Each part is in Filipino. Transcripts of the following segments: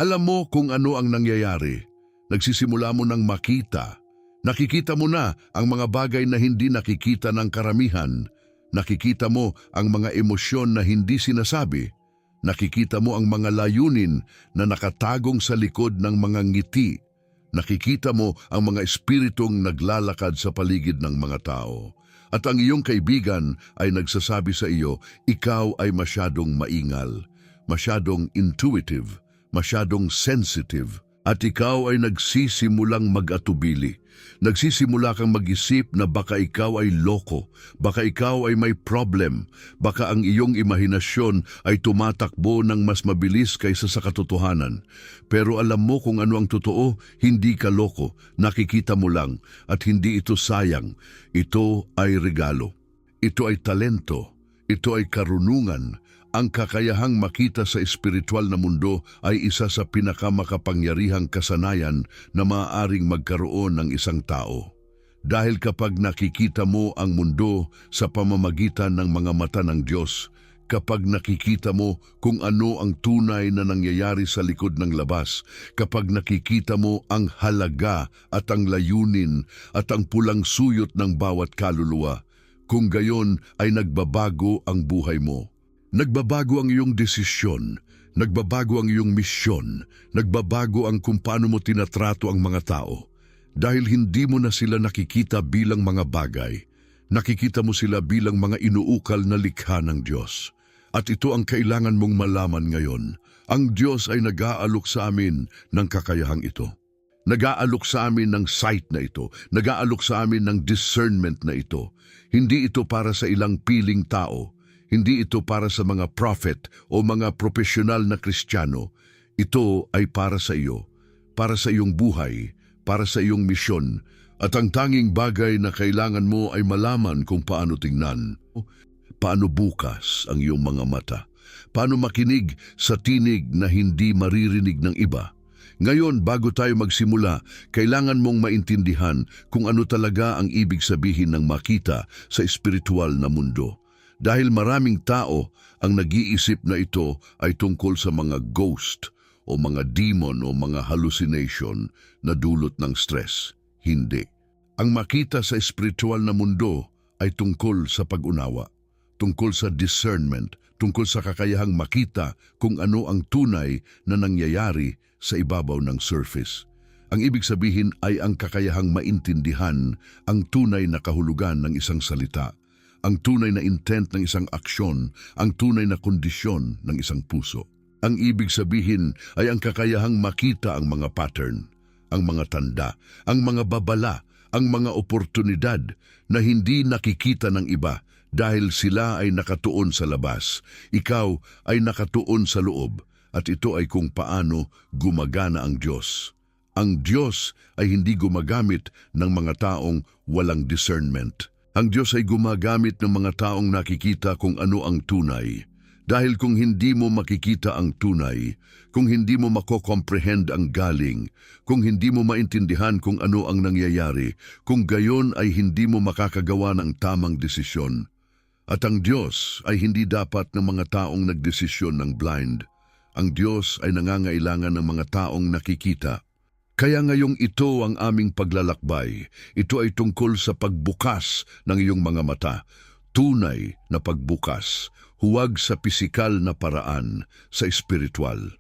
Alam mo kung ano ang nangyayari. Nagsisimula mo ng makita. Nakikita mo na ang mga bagay na hindi nakikita ng karamihan. Nakikita mo ang mga emosyon na hindi sinasabi. Nakikita mo ang mga layunin na nakatagong sa likod ng mga ngiti. Nakikita mo ang mga espiritong naglalakad sa paligid ng mga tao. At ang iyong kaibigan ay nagsasabi sa iyo, ikaw ay masyadong maingal, masyadong intuitive, masyadong sensitive. At ikaw ay nagsisimulang mag-atubili. Nagsisimula kang mag-isip na baka ikaw ay loko, baka ikaw ay may problem, baka ang iyong imahinasyon ay tumatakbo ng mas mabilis kaysa sa katotohanan. Pero alam mo kung ano ang totoo, hindi ka loko, nakikita mo lang, at hindi ito sayang. Ito ay regalo. Ito ay talento. Ito ay karunungan. Ang kakayahang makita sa espiritual na mundo ay isa sa pinakamakapangyarihang kasanayan na maaaring magkaroon ng isang tao. Dahil kapag nakikita mo ang mundo sa pamamagitan ng mga mata ng Diyos, kapag nakikita mo kung ano ang tunay na nangyayari sa likod ng labas, kapag nakikita mo ang halaga at ang layunin at ang pulang suyot ng bawat kaluluwa, kung gayon ay nagbabago ang buhay mo. Nagbabago ang iyong desisyon, nagbabago ang iyong misyon, nagbabago ang kung paano mo tinatrato ang mga tao. Dahil hindi mo na sila nakikita bilang mga bagay, nakikita mo sila bilang mga inuukal na likha ng Diyos. At ito ang kailangan mong malaman ngayon. Ang Diyos ay nag-aalok sa amin ng kakayahang ito. Nag-aalok sa amin ng sight na ito, nag-aalok sa amin ng discernment na ito. Hindi ito para sa ilang piling tao. Hindi ito para sa mga prophet o mga profesional na Kristiyano. Ito ay para sa iyo, para sa iyong buhay, para sa iyong misyon. At ang tanging bagay na kailangan mo ay malaman kung paano tingnan. Paano bukas ang iyong mga mata? Paano makinig sa tinig na hindi maririnig ng iba? Ngayon, bago tayo magsimula, kailangan mong maintindihan kung ano talaga ang ibig sabihin ng makita sa espiritual na mundo. Dahil maraming tao ang nag-iisip na ito ay tungkol sa mga ghost o mga demon o mga hallucination na dulot ng stress. Hindi. Ang makita sa espiritual na mundo ay tungkol sa pag-unawa, tungkol sa discernment, tungkol sa kakayahang makita kung ano ang tunay na nangyayari sa ibabaw ng surface. Ang ibig sabihin ay ang kakayahang maintindihan ang tunay na kahulugan ng isang salita, ang tunay na intent ng isang aksyon, ang tunay na kondisyon ng isang puso. Ang ibig sabihin ay ang kakayahang makita ang mga pattern, ang mga tanda, ang mga babala, ang mga oportunidad na hindi nakikita ng iba dahil sila ay nakatuon sa labas. Ikaw ay nakatuon sa loob at ito ay kung paano gumagana ang Diyos. Ang Diyos ay hindi gumagamit ng mga taong walang discernment. Ang Diyos ay gumagamit ng mga taong nakikita kung ano ang tunay. Dahil kung hindi mo makikita ang tunay, kung hindi mo mako-comprehend ang galing, kung hindi mo maintindihan kung ano ang nangyayari, kung gayon ay hindi mo makakagawa ng tamang desisyon. At ang Diyos ay hindi dapat ng mga taong nagdesisyon ng blind. Ang Diyos ay nangangailangan ng mga taong nakikita. Kaya ngayong ito ang aming paglalakbay. Ito ay tungkol sa pagbukas ng iyong mga mata. Tunay na pagbukas, huwag sa pisikal na paraan, sa espiritual.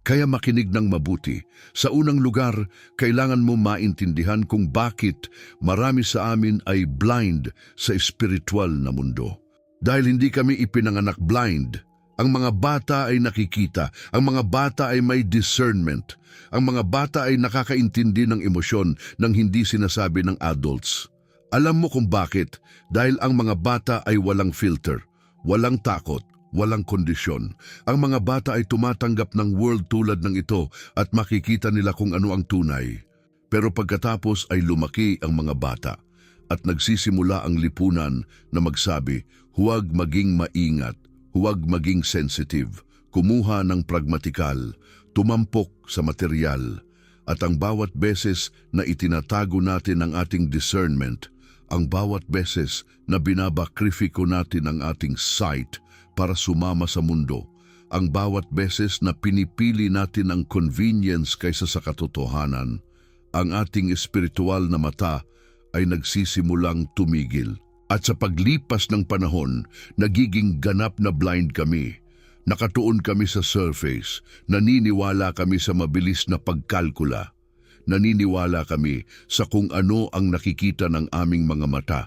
Kaya makinig ng mabuti. Sa unang lugar, kailangan mo maintindihan kung bakit marami sa amin ay blind sa espiritual na mundo. Dahil hindi kami ipinanganak blind. Ang mga bata ay nakikita, ang mga bata ay may discernment, ang mga bata ay nakakaintindi ng emosyon nang hindi sinasabi ng adults. Alam mo kung bakit? Dahil ang mga bata ay walang filter, walang takot, walang kondisyon. Ang mga bata ay tumatanggap ng world tulad ng ito at makikita nila kung ano ang tunay. Pero pagkatapos ay lumaki ang mga bata at nagsisimula ang lipunan na magsabi, huwag maging maingat. Huwag maging sensitive, kumuha ng pragmatikal, tumampok sa material, at ang bawat beses na itinatago natin ang ating discernment, ang bawat beses na binabakrifiko natin ang ating sight para sumama sa mundo, ang bawat beses na pinipili natin ang convenience kaysa sa katotohanan, ang ating espiritual na mata ay nagsisimulang tumigil. At sa paglipas ng panahon, nagiging ganap na blind kami. Nakatuon kami sa surface, naniniwala kami sa mabilis na pagkalkula. Naniniwala kami sa kung ano ang nakikita ng aming mga mata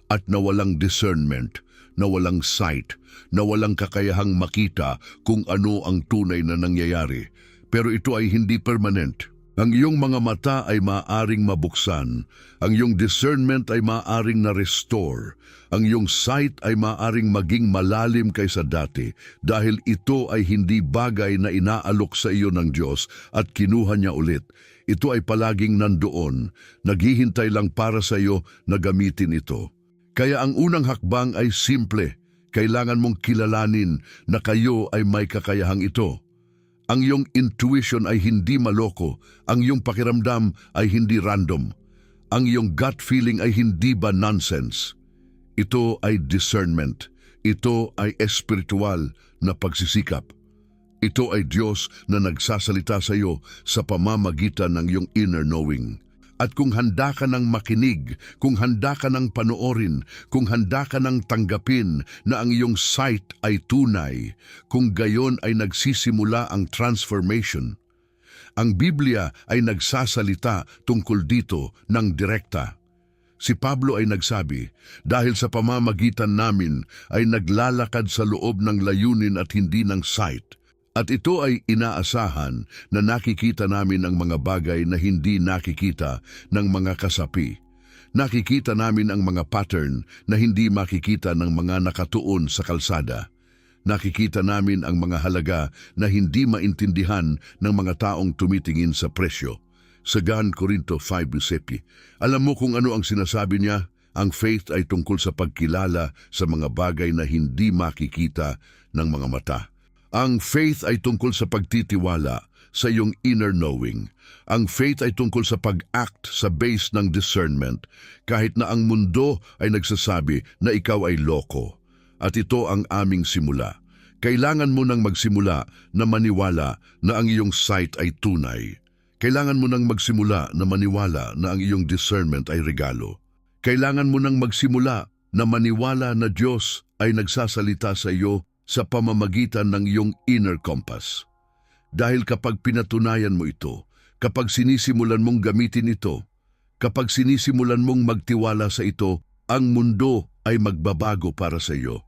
at nawalang discernment, nawalang sight, nawalang kakayahang makita kung ano ang tunay na nangyayari. Pero ito ay hindi permanent. Ang iyong mga mata ay maaaring mabuksan, ang iyong discernment ay maaaring na-restore, ang iyong sight ay maaaring maging malalim kaysa dati dahil ito ay hindi bagay na inaalok sa iyo ng Diyos at kinuha niya ulit. Ito ay palaging nandoon, naghihintay lang para sa iyo na gamitin ito. Kaya ang unang hakbang ay simple, kailangan mong kilalanin na kayo ay may kakayahang ito. Ang iyong intuition ay hindi maloko, ang iyong pakiramdam ay hindi random, ang iyong gut feeling ay hindi ba nonsense. Ito ay discernment, ito ay espiritual na pagsisikap. Ito ay Diyos na nagsasalita sa iyo sa pamamagitan ng iyong inner knowing. At kung handa ka ng makinig, kung handa ka ng panoorin, kung handa ka ng tanggapin na ang iyong sight ay tunay, kung gayon ay nagsisimula ang transformation. Ang Biblia ay nagsasalita tungkol dito ng direkta. Si Pablo ay nagsabi, dahil sa pamamagitan namin ay naglalakad sa loob ng layunin at hindi ng sight. At ito ay inaasahan na nakikita namin ang mga bagay na hindi nakikita ng mga kasapi. Nakikita namin ang mga pattern na hindi makikita ng mga nakatuon sa kalsada. Nakikita namin ang mga halaga na hindi maintindihan ng mga taong tumitingin sa presyo. Sa 2 Corinto 5:7, alam mo kung ano ang sinasabi niya? Ang faith ay tungkol sa pagkilala sa mga bagay na hindi makikita ng mga mata. Ang faith ay tungkol sa pagtitiwala sa iyong inner knowing. Ang faith ay tungkol sa pag-act sa base ng discernment kahit na ang mundo ay nagsasabi na ikaw ay loko. At ito ang aming simula. Kailangan mo nang magsimula na maniwala na ang iyong sight ay tunay. Kailangan mo nang magsimula na maniwala na ang iyong discernment ay regalo. Kailangan mo nang magsimula na maniwala na Diyos ay nagsasalita sa iyo sa pamamagitan ng iyong inner compass. Dahil kapag pinatunayan mo ito, kapag sinisimulan mong gamitin ito, kapag sinisimulan mong magtiwala sa ito, ang mundo ay magbabago para sa iyo.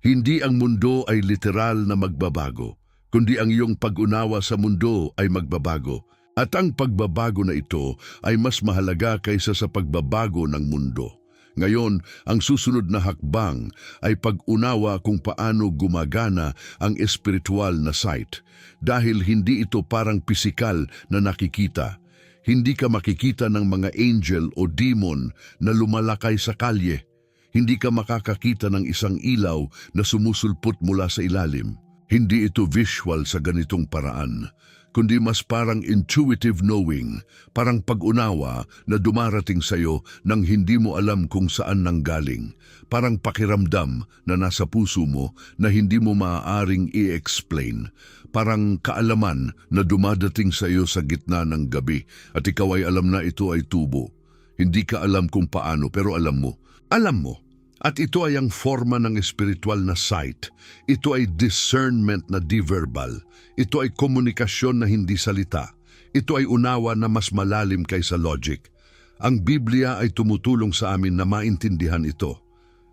Hindi ang mundo ay literal na magbabago, kundi ang iyong pag-unawa sa mundo ay magbabago. At ang pagbabago na ito ay mas mahalaga kaysa sa pagbabago ng mundo. Ngayon, ang susunod na hakbang ay pag-unawa kung paano gumagana ang espiritual na sight. Dahil hindi ito parang pisikal na nakikita. Hindi ka makikita ng mga angel o demon na lumalakay sa kalye. Hindi ka makakakita ng isang ilaw na sumusulpot mula sa ilalim. Hindi ito visual sa ganitong paraan, kundi mas parang intuitive knowing, parang pag-unawa na dumarating sa iyo nang hindi mo alam kung saan nanggaling, parang pakiramdam na nasa puso mo na hindi mo maaaring i-explain, parang kaalaman na dumadating sa iyo sa gitna ng gabi at ikaw ay alam na ito ay tubo. Hindi ka alam kung paano pero alam mo. Alam mo. At ito ay ang forma ng espiritual na sight. Ito ay discernment na di-verbal. Ito ay komunikasyon na hindi salita. Ito ay unawa na mas malalim kaysa logic. Ang Biblia ay tumutulong sa amin na maintindihan ito.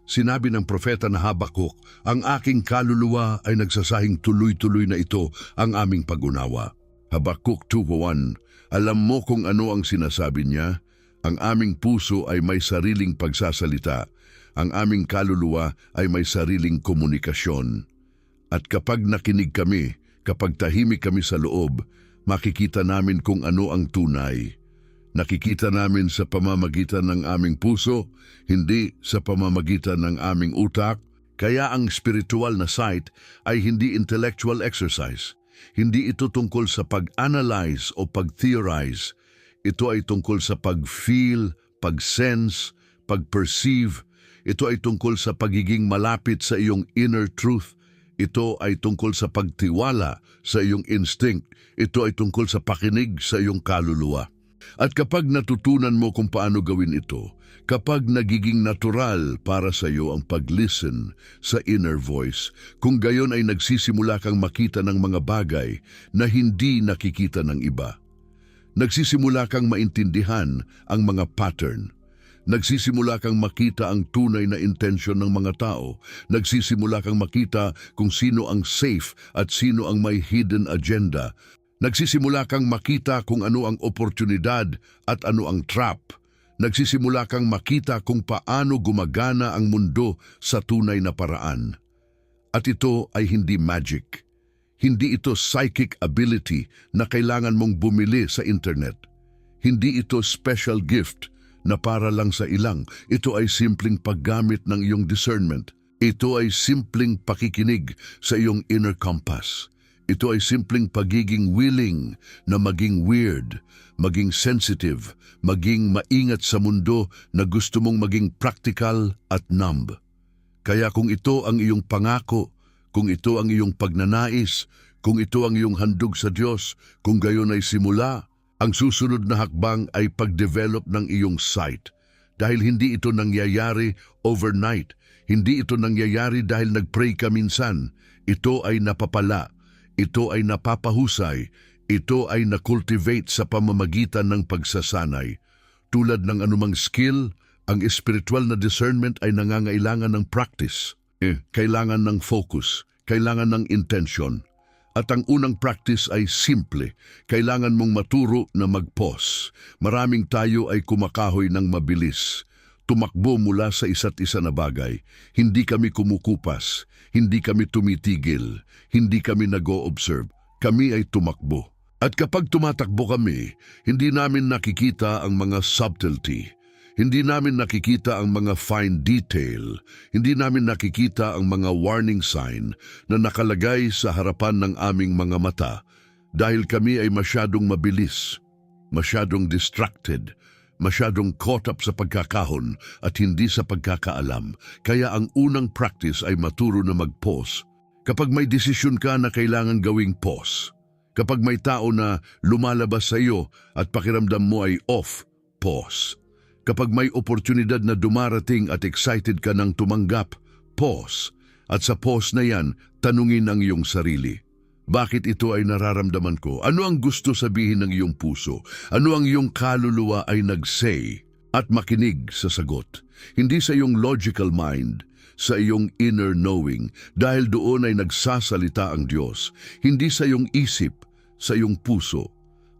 Sinabi ng propeta na Habakuk, ang aking kaluluwa ay nagsasahing tuloy-tuloy na ito ang aming pag-unawa. Habakuk 2:1, alam mo kung ano ang sinasabi niya? Ang aming puso ay may sariling pagsasalita. Ang aming kaluluwa ay may sariling komunikasyon. At kapag nakinig kami, kapag tahimik kami sa loob, makikita namin kung ano ang tunay. Nakikita namin sa pamamagitan ng aming puso, hindi sa pamamagitan ng aming utak. Kaya ang spiritual na sight ay hindi intellectual exercise. Hindi ito tungkol sa pag-analyze o pag-theorize. Ito ay tungkol sa pag-feel, pag-sense, pag-perceive. Ito ay tungkol sa pagiging malapit sa iyong inner truth. Ito ay tungkol sa pagtiwala sa iyong instinct. Ito ay tungkol sa pakinig sa iyong kaluluwa. At kapag natutunan mo kung paano gawin ito, kapag nagiging natural para sa iyo ang pag-listen sa inner voice, kung gayon ay nagsisimula kang makita ng mga bagay na hindi nakikita ng iba. Nagsisimula kang maintindihan ang mga pattern. Nagsisimula kang makita ang tunay na intensyon ng mga tao. Nagsisimula kang makita kung sino ang safe at sino ang may hidden agenda. Nagsisimula kang makita kung ano ang oportunidad at ano ang trap. Nagsisimula kang makita kung paano gumagana ang mundo sa tunay na paraan. At ito ay hindi magic. Hindi ito psychic ability na kailangan mong bumili sa internet. Hindi ito special gift na para lang sa ilang. Ito ay simpleng paggamit ng iyong discernment. Ito ay simpleng pakikinig sa iyong inner compass. Ito ay simpleng pagiging willing na maging weird, maging sensitive, maging maingat sa mundo na gusto mong maging practical at numb. Kaya kung ito ang iyong pangako, kung ito ang iyong pagnanais, kung ito ang iyong handog sa Diyos, kung gayon ay simula, ang susunod na hakbang ay pag-develop ng iyong sight. Dahil hindi ito nangyayari overnight. Hindi ito nangyayari dahil nag-pray ka minsan. Ito ay napapala. Ito ay napapahusay. Ito ay nakultivate sa pamamagitan ng pagsasanay. Tulad ng anumang skill, ang spiritual na discernment ay nangangailangan ng practice. Kailangan ng focus. Kailangan ng intention. At ang unang practice ay simple. Kailangan mong maturo na mag-pause. Maraming tayo ay kumakahoy ng mabilis. Tumakbo mula sa isa't isa na bagay. Hindi kami kumukupas. Hindi kami tumitigil. Hindi kami nag-o-observe. Kami ay tumakbo. At kapag tumatakbo kami, hindi namin nakikita ang mga subtlety. Hindi namin nakikita ang mga fine detail. Hindi namin nakikita ang mga warning sign na nakalagay sa harapan ng aming mga mata dahil kami ay masyadong mabilis, masyadong distracted, masyadong caught up sa pagkakahon at hindi sa pagkakaalam. Kaya ang unang practice ay maturo na mag-pause. Kapag may desisyon ka na kailangan gawing pause, kapag may tao na lumalabas sa iyo at pakiramdam mo ay off, pause. Kapag may oportunidad na dumarating at excited ka nang tumanggap, pause. At sa pause na yan, tanungin ang iyong sarili. Bakit ito ay nararamdaman ko? Ano ang gusto sabihin ng iyong puso? Ano ang iyong kaluluwa ay nag-say? At makinig sa sagot. Hindi sa iyong logical mind, sa iyong inner knowing, dahil doon ay nagsasalita ang Diyos. Hindi sa iyong isip, sa iyong puso.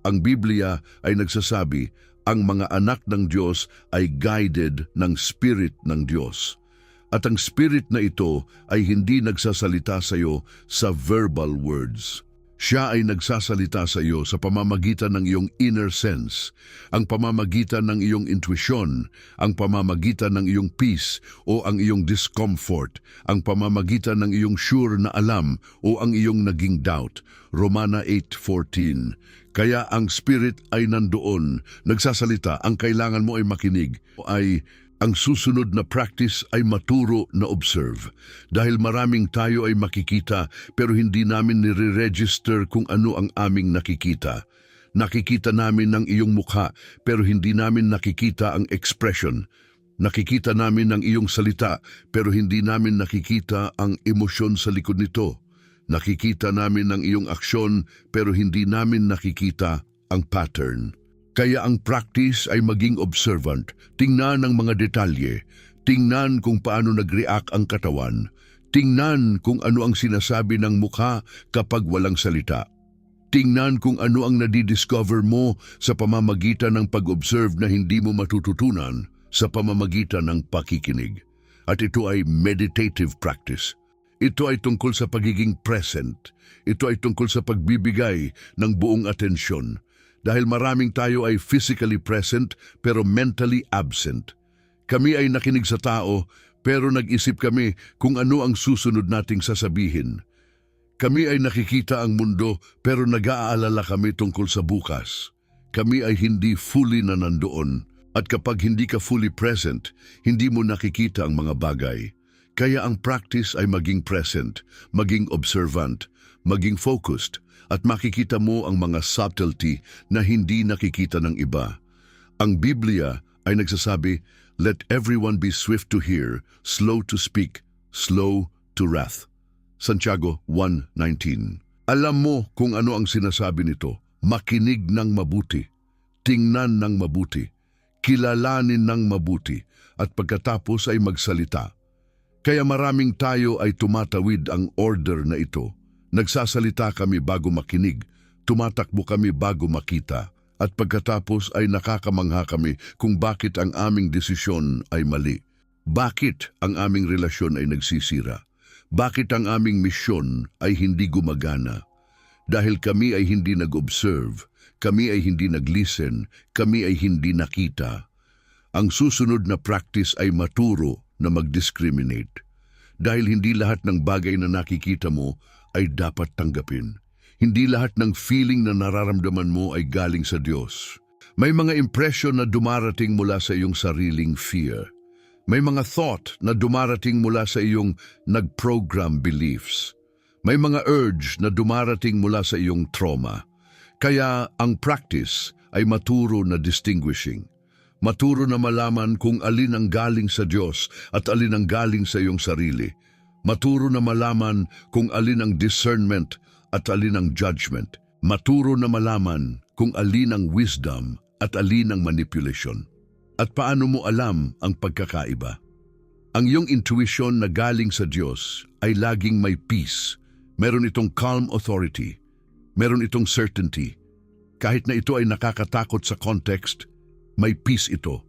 Ang Biblia ay nagsasabi, ang mga anak ng Diyos ay guided ng Spirit ng Diyos. At ang Spirit na ito ay hindi nagsasalita sa iyo sa verbal words. Siya ay nagsasalita sa iyo sa pamamagitan ng iyong inner sense, ang pamamagitan ng iyong intuition, ang pamamagitan ng iyong peace o ang iyong discomfort, ang pamamagitan ng iyong sure na alam o ang iyong naging doubt. Romana 8:14. Kaya ang Spirit ay nandoon, nagsasalita, ang kailangan mo ay makinig, ay ang susunod na practice ay maturo na observe. Dahil maraming tayo ay makikita pero hindi namin nire-register kung ano ang aming nakikita. Nakikita namin ang iyong mukha pero hindi namin nakikita ang expression. Nakikita namin ang iyong salita pero hindi namin nakikita ang emosyon sa likod nito. Nakikita namin ang iyong aksyon pero hindi namin nakikita ang pattern. Kaya ang practice ay maging observant, tingnan ang mga detalye, tingnan kung paano nag-react ang katawan, tingnan kung ano ang sinasabi ng mukha kapag walang salita. Tingnan kung ano ang nadidiscover mo sa pamamagitan ng pag-observe na hindi mo matututunan sa pamamagitan ng pakikinig. At ito ay meditative practice. Ito ay tungkol sa pagiging present. Ito ay tungkol sa pagbibigay ng buong atensyon. Dahil maraming tayo ay physically present pero mentally absent. Kami ay nakinig sa tao pero nag-isip kami kung ano ang susunod nating sasabihin. Kami ay nakikita ang mundo pero nag-aalala kami tungkol sa bukas. Kami ay hindi fully na nandoon. At kapag hindi ka fully present, hindi mo nakikita ang mga bagay. Kaya ang practice ay maging present, maging observant, maging focused, at makikita mo ang mga subtlety na hindi nakikita ng iba. Ang Biblia ay nagsasabi, "Let everyone be swift to hear, slow to speak, slow to wrath." Santiago 1:19. Alam mo kung ano ang sinasabi nito. Makinig ng mabuti, tingnan ng mabuti, kilalanin ng mabuti, at pagkatapos ay magsalita. Kaya maraming tayo ay tumatawid ang order na ito. Nagsasalita kami bago makinig, tumatakbo kami bago makita, at pagkatapos ay nakakamangha kami kung bakit ang aming desisyon ay mali. Bakit ang aming relasyon ay nagsisira? Bakit ang aming misyon ay hindi gumagana? Dahil kami ay hindi nag-observe, kami ay hindi nag-listen, kami ay hindi nakita. Ang susunod na practice ay maturo na mag-discriminate. Dahil hindi lahat ng bagay na nakikita mo ay dapat tanggapin. Hindi lahat ng feeling na nararamdaman mo ay galing sa Diyos. May mga impression na dumarating mula sa iyong sariling fear. May mga thought na dumarating mula sa iyong nag-program beliefs. May mga urge na dumarating mula sa iyong trauma. Kaya ang practice ay maturo na distinguishing. Maturo na malaman kung alin ang galing sa Diyos at alin ang galing sa iyong sarili. Maturo na malaman kung alin ang discernment at alin ang judgment. Maturo na malaman kung alin ang wisdom at alin ang manipulation. At paano mo alam ang pagkakaiba? Ang iyong intuition na galing sa Diyos ay laging may peace. Meron itong calm authority. Meron itong certainty. Kahit na ito ay nakakatakot sa context, may peace ito.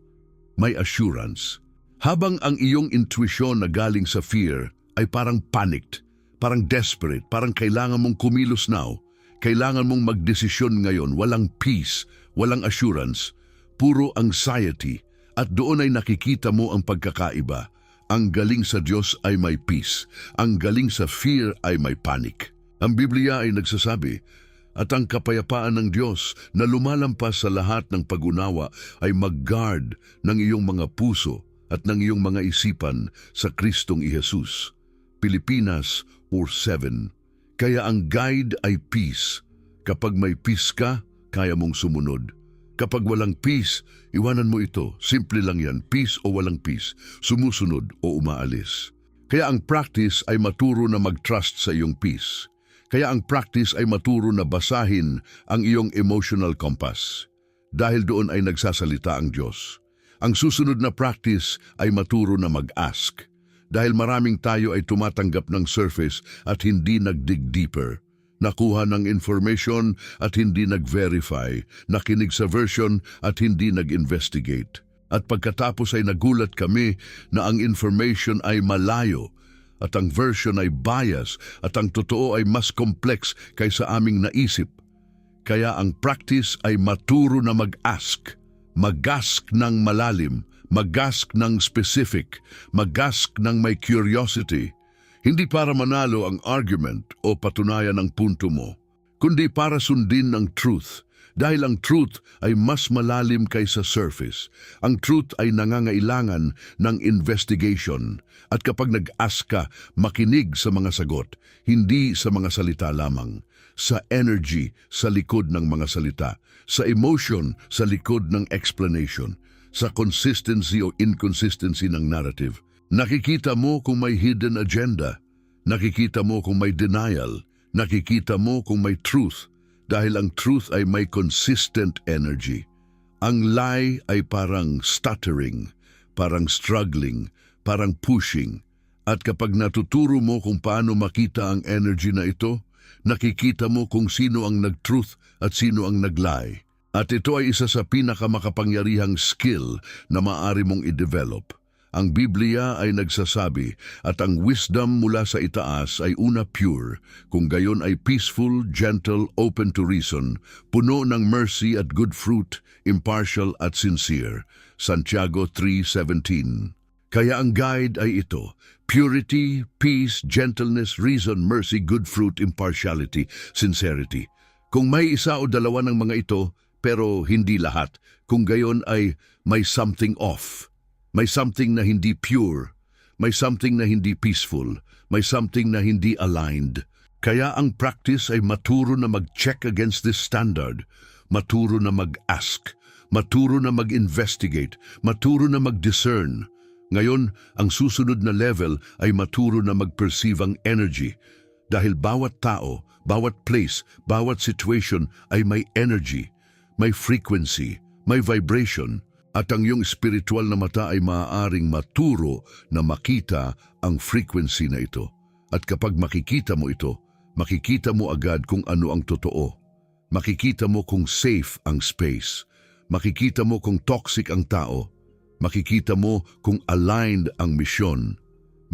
May assurance. Habang ang iyong intuition na galing sa fear ay parang panicked, parang desperate, parang kailangan mong kumilos now, kailangan mong magdesisyon ngayon, walang peace, walang assurance, puro anxiety, at doon ay nakikita mo ang pagkakaiba. Ang galing sa Diyos ay may peace. Ang galing sa fear ay may panic. Ang Biblia ay nagsasabi, at ang kapayapaan ng Diyos na lumalampas sa lahat ng pag-unawa ay mag-guard ng iyong mga puso at ng iyong mga isipan sa Kristong Jesus. Pilipinas 4:7. Kaya ang guide ay peace. Kapag may peace ka, kaya mong sumunod. Kapag walang peace, iwanan mo ito. Simple lang yan, peace o walang peace, sumusunod o umaalis. Kaya ang practice ay maturo na mag-trust sa iyong peace. Kaya ang practice ay maturo na basahin ang iyong emotional compass. Dahil doon ay nagsasalita ang Diyos. Ang susunod na practice ay maturo na mag-ask. Dahil maraming tayo ay tumatanggap ng surface at hindi nag-dig deeper. Nakuha ng information at hindi nag-verify, nakinig sa version at hindi nag-investigate. At pagkatapos ay nagulat kami na ang information ay malayo at ang version ay bias at ang totoo ay mas complex kaysa aming naisip. Kaya ang practice ay maturo na mag-ask. Mag-ask ng malalim, mag-ask ng specific, mag-ask ng may curiosity. Hindi para manalo ang argument o patunayan ang punto mo, kundi para sundin ng truth. Dahil ang truth ay mas malalim kaysa surface. Ang truth ay nangangailangan ng investigation. At kapag nag-ask ka, makinig sa mga sagot, hindi sa mga salita lamang. Sa energy sa likod ng mga salita. Sa emotion sa likod ng explanation. Sa consistency o inconsistency ng narrative. Nakikita mo kung may hidden agenda. Nakikita mo kung may denial. Nakikita mo kung may truth. Dahil ang truth ay may consistent energy. Ang lie ay parang stuttering, parang struggling, parang pushing. At kapag natuturo mo kung paano makita ang energy na ito, nakikita mo kung sino ang nag-truth at sino ang nag-lie. At ito ay isa sa pinakamakapangyarihang skill na maaari mong i-develop. Ang Biblia ay nagsasabi at ang wisdom mula sa itaas ay una pure, kung gayon ay peaceful, gentle, open to reason, puno ng mercy at good fruit, impartial at sincere. Santiago 3:17. Kaya ang guide ay ito, purity, peace, gentleness, reason, mercy, good fruit, impartiality, sincerity. Kung may isa o dalawa ng mga ito, pero hindi lahat, kung gayon ay may something off. May something na hindi pure, May something na hindi peaceful, may something na hindi aligned. Kaya ang practice ay maturo na mag-check against this standard, maturo na mag-ask, maturo na mag-investigate, maturo na mag-discern. Ngayon, ang susunod na level ay maturo na mag-perceive ang energy. Dahil bawat tao, bawat place, bawat situation ay may energy, may frequency, may vibration, at ang iyong spiritual na mata ay maaaring maturo na makita ang frequency na ito. At kapag makikita mo ito, makikita mo agad kung ano ang totoo. Makikita mo kung safe ang space. Makikita mo kung toxic ang tao. Makikita mo kung aligned ang misyon.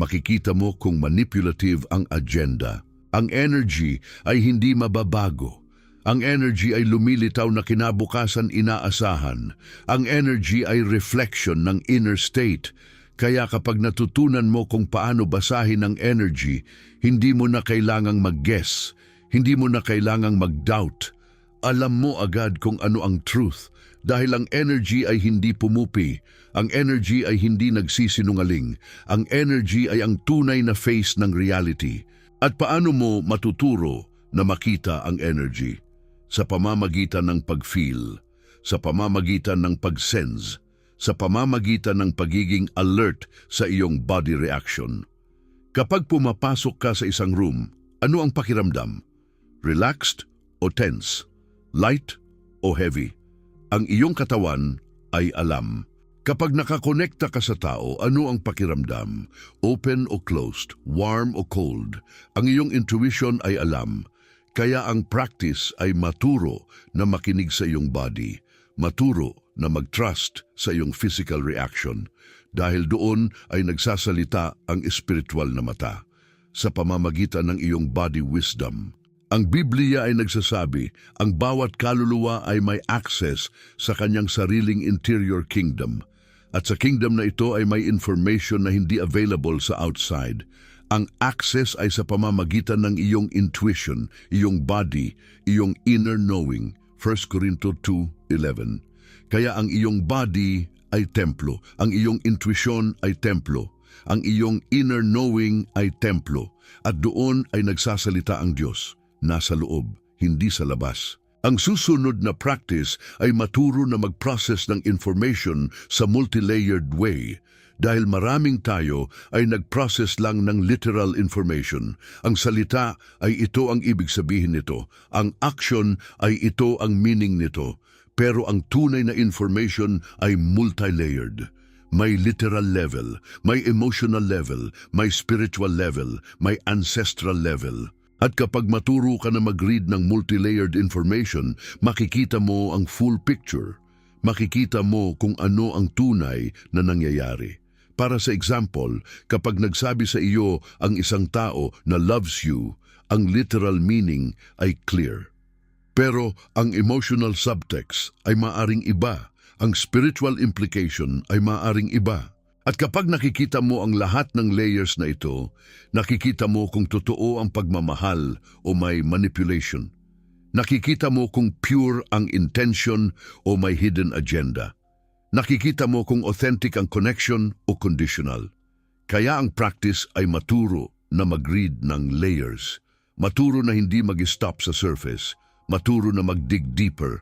Makikita mo kung manipulative ang agenda. Ang energy ay hindi mababago. Ang energy ay lumilitaw na kinabukasan inaasahan. Ang energy ay reflection ng inner state. Kaya kapag natutunan mo kung paano basahin ang energy, hindi mo na kailangang mag-guess, hindi mo na kailangang mag-doubt. Alam mo agad kung ano ang truth dahil ang energy ay hindi pumupi, ang energy ay hindi nagsisinungaling, ang energy ay ang tunay na face ng reality. At paano mo matuturo na makita ang energy? Sa pamamagitan ng pag-feel, sa pamamagitan ng pag-sense, sa pamamagitan ng pagiging alert sa iyong body reaction. Kapag pumapasok ka sa isang room, ano ang pakiramdam? Relaxed o tense? Light o heavy? Ang iyong katawan ay alam. Kapag nakakonekta ka sa tao, ano ang pakiramdam? Open o closed? Warm o cold? Ang iyong intuition ay alam. Kaya ang practice ay maturo na makinig sa iyong body, maturo na mag-trust sa iyong physical reaction. Dahil doon ay nagsasalita ang spiritual na mata sa pamamagitan ng iyong body wisdom. Ang Biblia ay nagsasabi, ang bawat kaluluwa ay may access sa kanyang sariling interior kingdom. At sa kingdom na ito ay may information na hindi available sa outside. Ang access ay sa pamamagitan ng iyong intuition, iyong body, iyong inner knowing. 1 Corinto 2:11. Kaya ang iyong body ay templo, ang iyong intuition ay templo, ang iyong inner knowing ay templo, at doon ay nagsasalita ang Diyos, nasa loob, hindi sa labas. Ang susunod na practice ay maturo na mag-process ng information sa multi-layered way. Dahil maraming tayo ay nag-process lang ng literal information. Ang salita ay ito ang ibig sabihin nito. Ang action ay ito ang meaning nito. Pero ang tunay na information ay multi-layered. May literal level, may emotional level, may spiritual level, may ancestral level. At kapag maturo ka na mag-read ng multi-layered information, makikita mo ang full picture. Makikita mo kung ano ang tunay na nangyayari. Para sa example, kapag nagsabi sa iyo ang isang tao na loves you, ang literal meaning ay clear. Pero ang emotional subtext ay maaring iba, ang spiritual implication ay maaring iba. At kapag nakikita mo ang lahat ng layers na ito, nakikita mo kung totoo ang pagmamahal o may manipulation. Nakikita mo kung pure ang intention o may hidden agenda. Nakikita mo kung authentic ang connection o conditional. Kaya ang practice ay maturo na mag-read ng layers. Maturo na hindi mag-stop sa surface. Maturo na mag-dig deeper.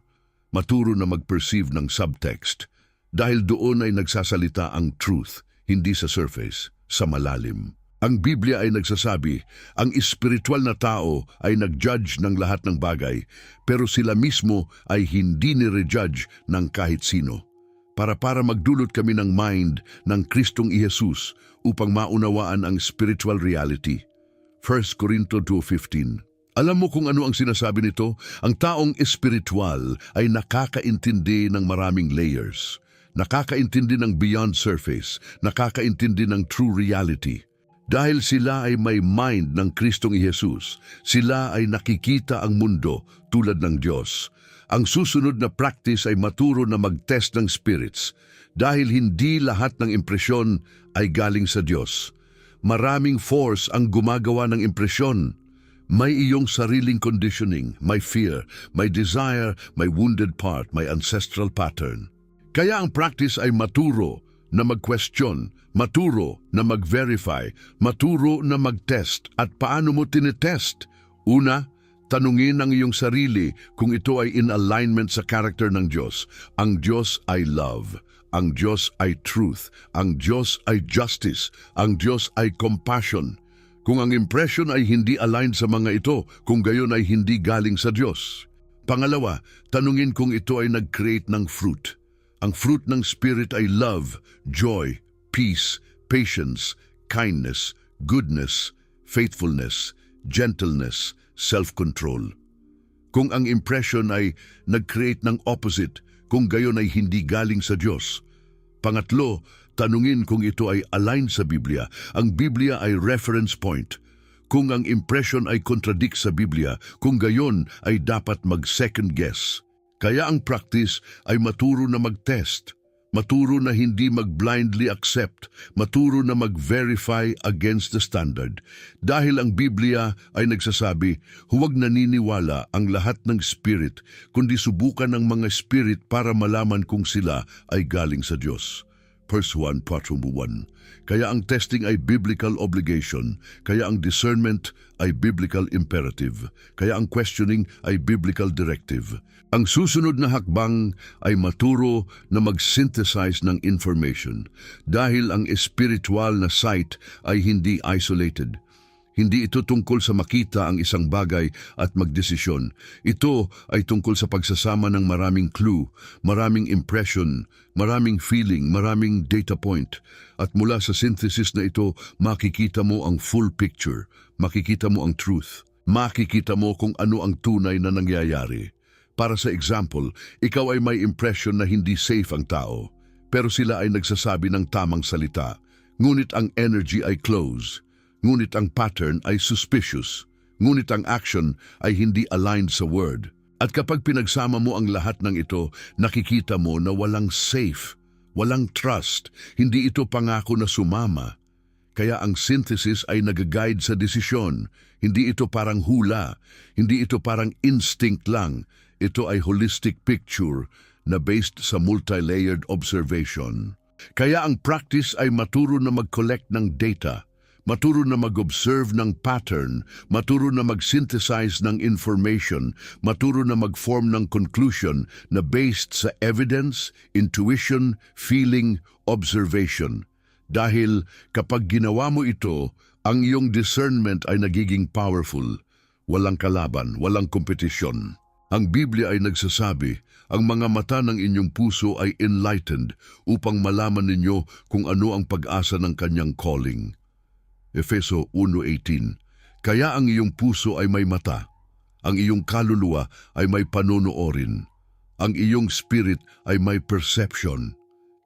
Maturo na mag-perceive ng subtext. Dahil doon ay nagsasalita ang truth, hindi sa surface, sa malalim. Ang Biblia ay nagsasabi, ang espiritual na tao ay nag-judge ng lahat ng bagay, pero sila mismo ay hindi nire-judge ng kahit sino. Para magdulot kami ng mind ng Kristong Jesus upang maunawaan ang spiritual reality. 1 Corinto 2:15. Alam mo kung ano ang sinasabi nito? Ang taong espiritual ay nakakaintindi ng maraming layers. Nakakaintindi ng beyond surface. Nakakaintindi ng true reality. Dahil sila ay may mind ng Kristong Jesus, sila ay nakikita ang mundo tulad ng Diyos. Ang susunod na practice ay maturo na mag-test ng spirits dahil hindi lahat ng impresyon ay galing sa Diyos. Maraming force ang gumagawa ng impresyon. May iyong sariling conditioning, may fear, may desire, may wounded part, may ancestral pattern. Kaya ang practice ay maturo na mag-question, maturo na mag-verify, maturo na mag-test. At paano mo tinetest? Una, tanungin ang iyong sarili kung ito ay in alignment sa character ng Diyos. Ang Diyos ay love. Ang Diyos ay truth. Ang Diyos ay justice. Ang Diyos ay compassion. Kung ang impression ay hindi aligned sa mga ito, kung gayon ay hindi galing sa Diyos. Pangalawa, tanungin kung ito ay nag-create ng fruit. Ang fruit ng Spirit ay love, joy, peace, patience, kindness, goodness, faithfulness, gentleness, self-control. Kung ang impression ay nag-create ng opposite, kung gayon ay hindi galing sa Diyos. Pangatlo, tanungin kung ito ay aligned sa Biblia. Ang Biblia ay reference point. Kung ang impression ay contradict sa Biblia, kung gayon ay dapat mag-second guess. Kaya ang practice ay maturo na mag-test, maturo na hindi mag-blindly accept, maturo na mag-verify against the standard. Dahil ang Biblia ay nagsasabi, huwag naniniwala ang lahat ng spirit, kundi subukan ng mga spirit para malaman kung sila ay galing sa Diyos. 1 Juan 4:1. Kaya ang testing ay biblical obligation, kaya ang discernment ay biblical imperative, kaya ang questioning ay biblical directive. Ang susunod na hakbang ay maturo na mag-synthesize ng information dahil ang spiritual na sight ay hindi isolated. Hindi ito tungkol sa makita ang isang bagay at magdesisyon. Ito ay tungkol sa pagsasama ng maraming clue, maraming impression, maraming feeling, maraming data point. At mula sa synthesis na ito, makikita mo ang full picture, makikita mo ang truth, makikita mo kung ano ang tunay na nangyayari. Para sa example, ikaw ay may impression na hindi safe ang tao, pero sila ay nagsasabi ng tamang salita. Ngunit ang energy ay close. Ngunit ang pattern ay suspicious. Ngunit ang action ay hindi aligned sa word. At kapag pinagsama mo ang lahat ng ito, nakikita mo na walang safe, walang trust, hindi ito pangako na sumama. Kaya ang synthesis ay nag-guide sa desisyon. Hindi ito parang hula, hindi ito parang instinct lang. Ito ay holistic picture na based sa multi-layered observation. Kaya ang practice ay maturo na mag-collect ng data, maturo na mag-observe ng pattern, maturo na mag-synthesize ng information, maturo na mag-form ng conclusion na based sa evidence, intuition, feeling, observation. Dahil kapag ginawa mo ito, ang iyong discernment ay nagiging powerful. Walang kalaban, walang kompetisyon. Ang Biblia ay nagsasabi, ang mga mata ng inyong puso ay enlightened upang malaman ninyo kung ano ang pag-asa ng kanyang calling. Efeso 1:18. Kaya ang iyong puso ay may mata, ang iyong kaluluwa ay may panonoorin, ang iyong spirit ay may perception.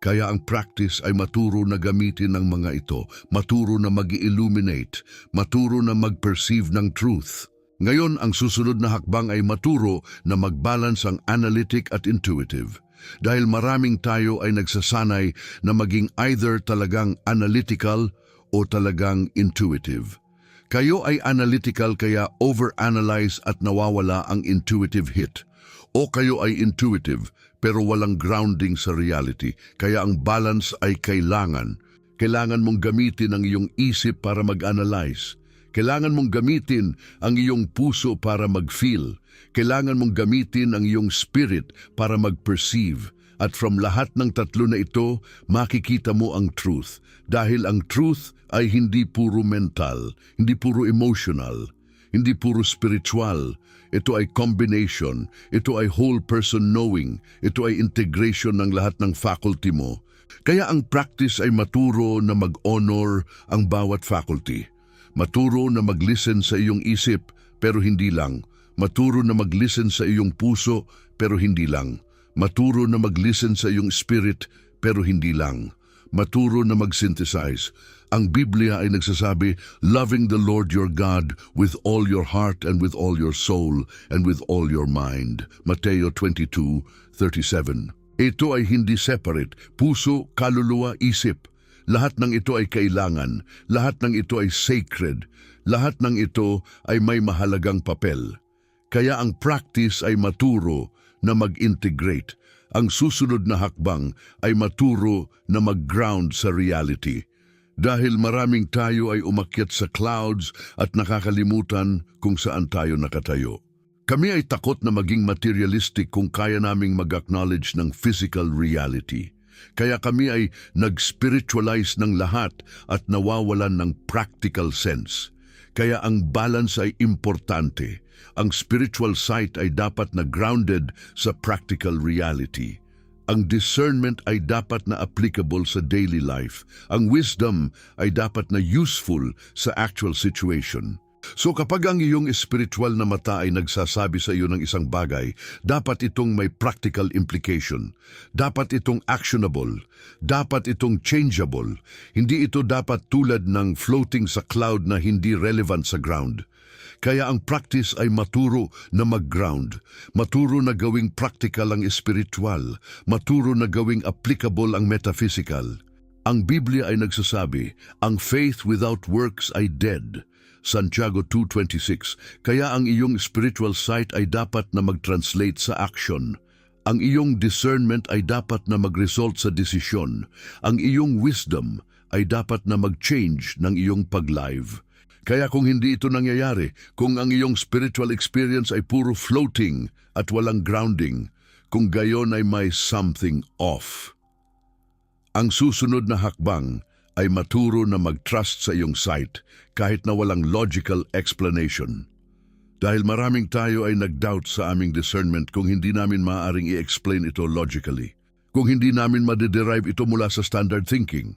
Kaya ang practice ay maturo na gamitin ng mga ito, maturo na mag-illuminate, maturo na mag-perceive ng truth. Ngayon, ang susunod na hakbang ay maturo na mag-balance ang analytic at intuitive. Dahil maraming tayo ay nagsasanay na maging either talagang analytical o talagang intuitive. Kayo ay analytical kaya overanalyze at nawawala ang intuitive hit. O kayo ay intuitive pero walang grounding sa reality. Kaya ang balance ay kailangan. Kailangan mong gamitin ang iyong isip para mag-analyze. Kailangan mong gamitin ang iyong puso para mag-feel. Kailangan mong gamitin ang iyong spirit para mag-perceive. At from lahat ng tatlo na ito, makikita mo ang truth. Dahil ang truth ay hindi puro mental, hindi puro emotional, hindi puro spiritual. Ito ay combination, ito ay whole person knowing, ito ay integration ng lahat ng faculty mo. Kaya ang practice ay maturo na mag-honor ang bawat faculty. Maturo na mag-listen sa iyong isip, pero hindi lang. Maturo na mag-listen sa iyong puso, pero hindi lang. Maturo na mag-listen sa iyong spirit, pero hindi lang. Maturo na mag-synthesize. Ang Biblia ay nagsasabi, loving the Lord your God with all your heart and with all your soul and with all your mind. Mateo 22:37. Ito ay hindi separate. Puso, kaluluwa, isip. Lahat ng ito ay kailangan. Lahat ng ito ay sacred. Lahat ng ito ay may mahalagang papel. Kaya ang practice ay maturo na mag-integrate. Ang susunod na hakbang ay maturo na mag-ground sa reality. Dahil maraming tayo ay umakyat sa clouds at nakakalimutan kung saan tayo nakatayo. Kami ay takot na maging materialistic kung kaya naming mag-acknowledge ng physical reality. Kaya kami ay nag-spiritualize ng lahat at nawawalan ng practical sense. Kaya ang balance ay importante. Ang spiritual sight ay dapat na grounded sa practical reality. Ang discernment ay dapat na applicable sa daily life. Ang wisdom ay dapat na useful sa actual situation. So kapag ang iyong spiritual na mata ay nagsasabi sa iyo ng isang bagay, dapat itong may practical implication. Dapat itong actionable. Dapat itong changeable. Hindi ito dapat tulad ng floating sa cloud na hindi relevant sa ground. Kaya ang practice ay maturo na mag-ground, maturo na gawing practical ang espiritual, maturo na gawing applicable ang metaphysical. Ang Biblia ay nagsasabi, ang faith without works ay dead. Santiago 2:26, kaya ang iyong spiritual sight ay dapat na mag-translate sa action. Ang iyong discernment ay dapat na mag-result sa desisyon. Ang iyong wisdom ay dapat na mag-change ng iyong pag-live. Kaya kung hindi ito nangyayari, kung ang iyong spiritual experience ay puro floating at walang grounding, kung gayon ay may something off. Ang susunod na hakbang ay maturo na mag-trust sa iyong sight kahit na walang logical explanation. Dahil maraming tayo ay nag-doubt sa aming discernment kung hindi namin maaaring i-explain ito logically, kung hindi namin madederive ito mula sa standard thinking.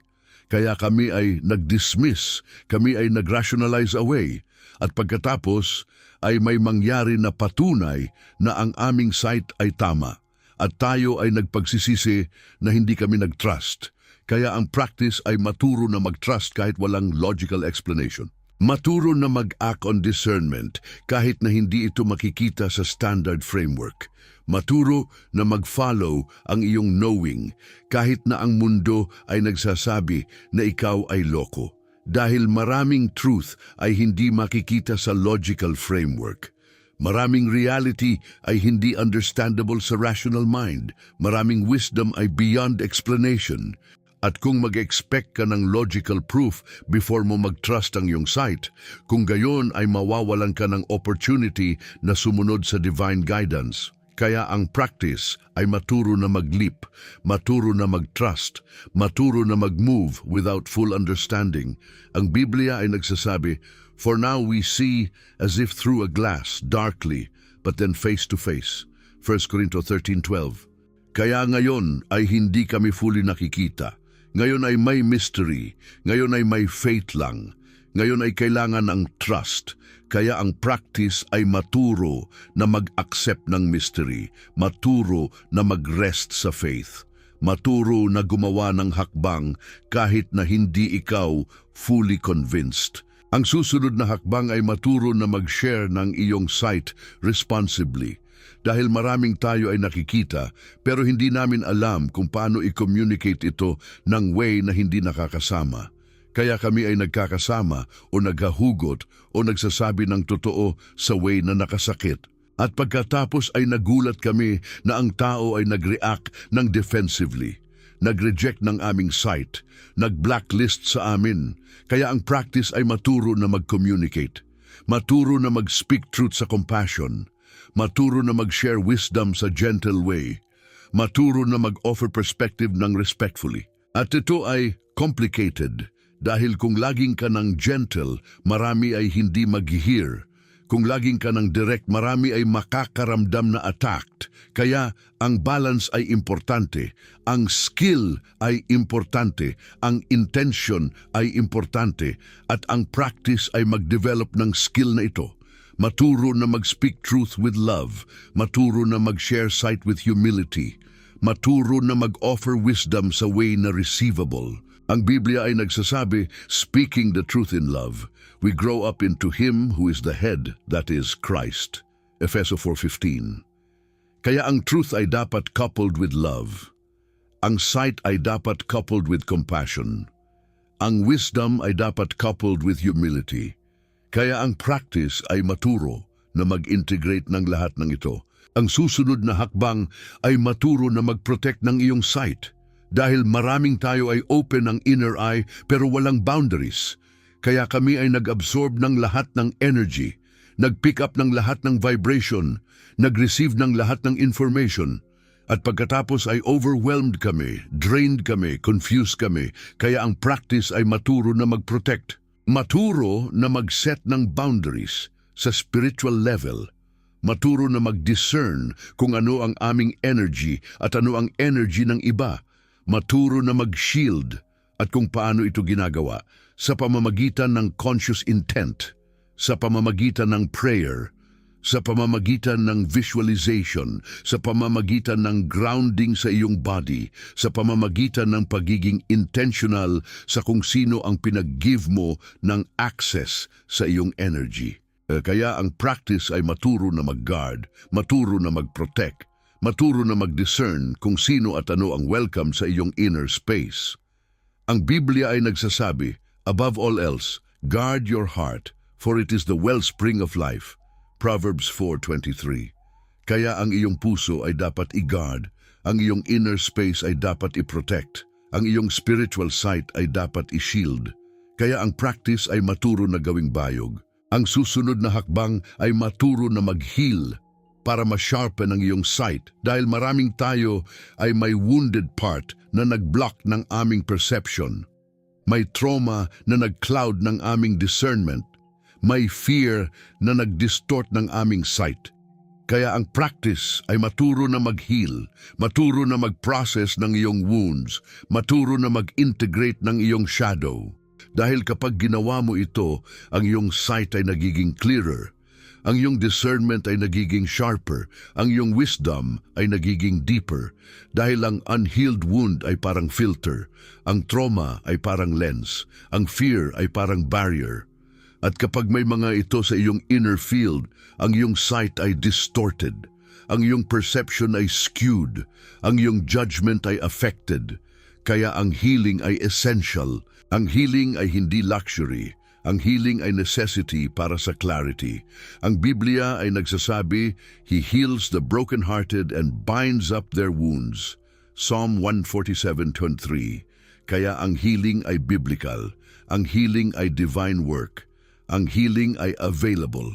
Kaya kami ay nag-dismiss, kami ay nag-rationalize away, at pagkatapos ay may mangyari na patunay na ang aming sight ay tama, at tayo ay nagpagsisisi na hindi kami nag-trust. Kaya ang practice ay maturo na mag-trust kahit walang logical explanation. Maturo na mag-act on discernment kahit na hindi ito makikita sa standard framework. Maturo na mag-follow ang iyong knowing kahit na ang mundo ay nagsasabi na ikaw ay loko. Dahil maraming truth ay hindi makikita sa logical framework. Maraming reality ay hindi understandable sa rational mind. Maraming wisdom ay beyond explanation. At kung mag-expect ka ng logical proof before mo mag-trust ang iyong sight, kung gayon ay mawawalan ka ng opportunity na sumunod sa divine guidance. Kaya ang practice ay maturo na mag-leap, maturo na mag-trust, maturo na mag-move without full understanding. Ang Biblia ay nagsasabi, for now we see as if through a glass, darkly, but then face to face. 1 Corinthians 13:12. Kaya ngayon ay hindi kami fully nakikita. Ngayon ay may mystery, ngayon ay may faith lang, ngayon ay kailangan ng trust. Kaya ang practice ay maturo na mag-accept ng mystery, maturo na mag-rest sa faith, maturo na gumawa ng hakbang kahit na hindi ikaw fully convinced. Ang susunod na hakbang ay maturo na mag-share ng iyong sight responsibly. Dahil maraming tayo ay nakikita pero hindi namin alam kung paano i-communicate ito ng way na hindi nakakasama. Kaya kami ay nagkakasama o naghahugot o nagsasabi ng totoo sa way na nakasakit. At pagkatapos ay nagulat kami na ang tao ay nag-react ng defensively, nag-reject ng aming sight, nag-blacklist sa amin. Kaya ang practice ay maturo na mag-communicate, maturo na mag-speak truth sa compassion, maturo na mag-share wisdom sa gentle way, maturo na mag-offer perspective ng respectfully. At ito ay complicated dahil kung laging ka ng gentle, marami ay hindi mag-hear. Kung laging ka ng direct, marami ay makakaramdam na attacked. Kaya ang balance ay importante, ang skill ay importante, ang intention ay importante, at ang practice ay mag-develop ng skill na ito. Maturo na mag-speak truth with love, maturo na mag-share sight with humility, maturo na mag-offer wisdom sa way na receivable. Ang Biblia ay nagsasabi, speaking the truth in love, we grow up into Him who is the head, that is Christ. Efeso 4:15. Kaya ang truth ay dapat coupled with love. Ang sight ay dapat coupled with compassion. Ang wisdom ay dapat coupled with humility. Kaya ang practice ay maturo na mag-integrate ng lahat ng ito. Ang susunod na hakbang ay maturo na mag-protect ng iyong sight. Dahil maraming tayo ay open ang inner eye pero walang boundaries. Kaya kami ay nag-absorb ng lahat ng energy, nag-pick up ng lahat ng vibration, nag-receive ng lahat ng information. At pagkatapos ay overwhelmed kami, drained kami, confused kami. Kaya ang practice ay maturo na mag-protect. Maturo na mag-set ng boundaries sa spiritual level. Maturo na mag-discern kung ano ang aming energy at ano ang energy ng iba. Maturo na mag-shield at kung paano ito ginagawa sa pamamagitan ng conscious intent, sa pamamagitan ng prayer, sa pamamagitan ng visualization, sa pamamagitan ng grounding sa iyong body, sa pamamagitan ng pagiging intentional sa kung sino ang pinag-give mo ng access sa iyong energy. Kaya ang practice ay maturo na mag-guard, maturo na mag-protect, maturo na mag-discern kung sino at ano ang welcome sa iyong inner space. Ang Biblia ay nagsasabi, above all else, guard your heart, for it is the wellspring of life. Proverbs 4:23. Kaya ang iyong puso ay dapat i-guard, ang iyong inner space ay dapat i-protect, ang iyong spiritual sight ay dapat i-shield. Kaya ang practice ay maturo na gawing bayog. Ang susunod na hakbang ay maturo na mag-heal para ma-sharpen ang iyong sight dahil maraming tayo ay may wounded part na nag-block ng aming perception. May trauma na nag-cloud ng aming discernment. May fear na nag-distort ng aming sight. Kaya ang practice ay maturo na mag-heal, maturo na mag-process ng iyong wounds, maturo na mag-integrate ng iyong shadow. Dahil kapag ginawa mo ito, ang iyong sight ay nagiging clearer, ang iyong discernment ay nagiging sharper, ang iyong wisdom ay nagiging deeper. Dahil ang unhealed wound ay parang filter, ang trauma ay parang lens, ang fear ay parang barrier. At kapag may mga ito sa iyong inner field, ang iyong sight ay distorted, ang iyong perception ay skewed, ang iyong judgment ay affected. Kaya ang healing ay essential. Ang healing ay hindi luxury. Ang healing ay necessity para sa clarity. Ang Biblia ay nagsasabi, He heals the brokenhearted and binds up their wounds. Psalm 147:3. Kaya ang healing ay biblical. Ang healing ay divine work. Ang healing ay available.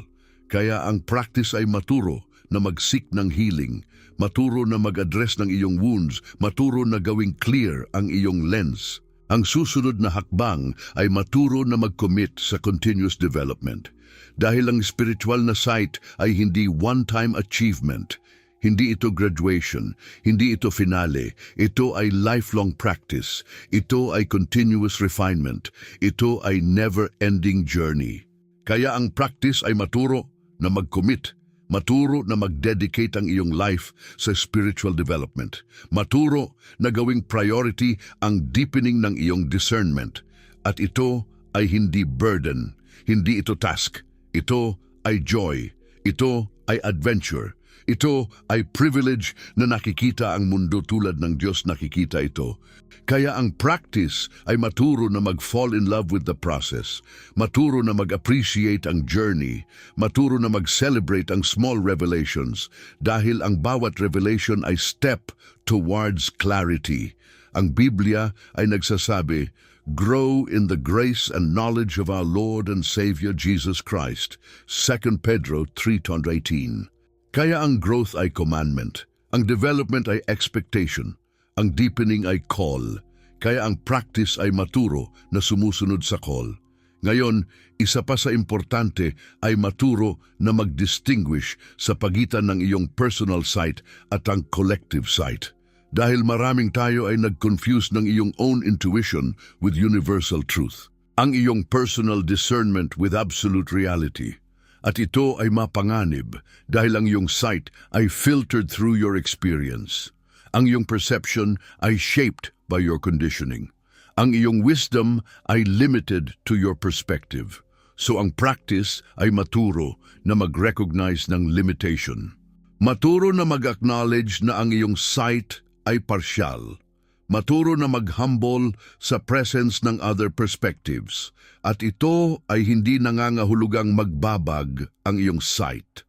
Kaya ang practice ay maturo na mag-seek ng healing, maturo na mag-address ng iyong wounds, maturo na gawing clear ang iyong lens. Ang susunod na hakbang ay maturo na mag-commit sa continuous development. Dahil ang spiritual na sight ay hindi one-time achievement, hindi ito graduation, hindi ito finale, ito ay lifelong practice, ito ay continuous refinement, ito ay never-ending journey. Kaya ang practice ay maturo na mag-commit, maturo na mag-dedicate ang iyong life sa spiritual development. Maturo na gawing priority ang deepening ng iyong discernment. At ito ay hindi burden, hindi ito task. Ito ay joy. Ito ay adventure. Ito ay privilege na nakikita ang mundo tulad ng Diyos nakikita ito. Kaya ang practice ay maturo na mag-fall in love with the process, maturo na mag-appreciate ang journey, maturo na mag-celebrate ang small revelations dahil ang bawat revelation ay step towards clarity. Ang Biblia ay nagsasabi, grow in the grace and knowledge of our Lord and Savior Jesus Christ. 2 Pedro 3:18. Kaya ang growth ay commandment, ang development ay expectation, ang deepening ay call, kaya ang practice ay maturo na sumusunod sa call. Ngayon, isa pa sa importante ay maturo na mag-distinguish sa pagitan ng iyong personal sight at ang collective sight. Dahil maraming tayo ay nag-confuse ng iyong own intuition with universal truth. Ang iyong personal discernment with absolute reality. At ito ay mapanganib dahil ang iyong sight ay filtered through your experience. Ang iyong perception ay shaped by your conditioning. Ang iyong wisdom ay limited to your perspective. So ang practice ay maturo na mag-recognize ng limitation. Maturo na mag-acknowledge na ang iyong sight ay partial. Maturo na mag-humble sa presence ng other perspectives. At ito ay hindi nangangahulugang magbabag ang iyong sight.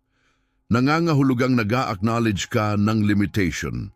Nangangahulugang nag-a-acknowledge ka ng limitation.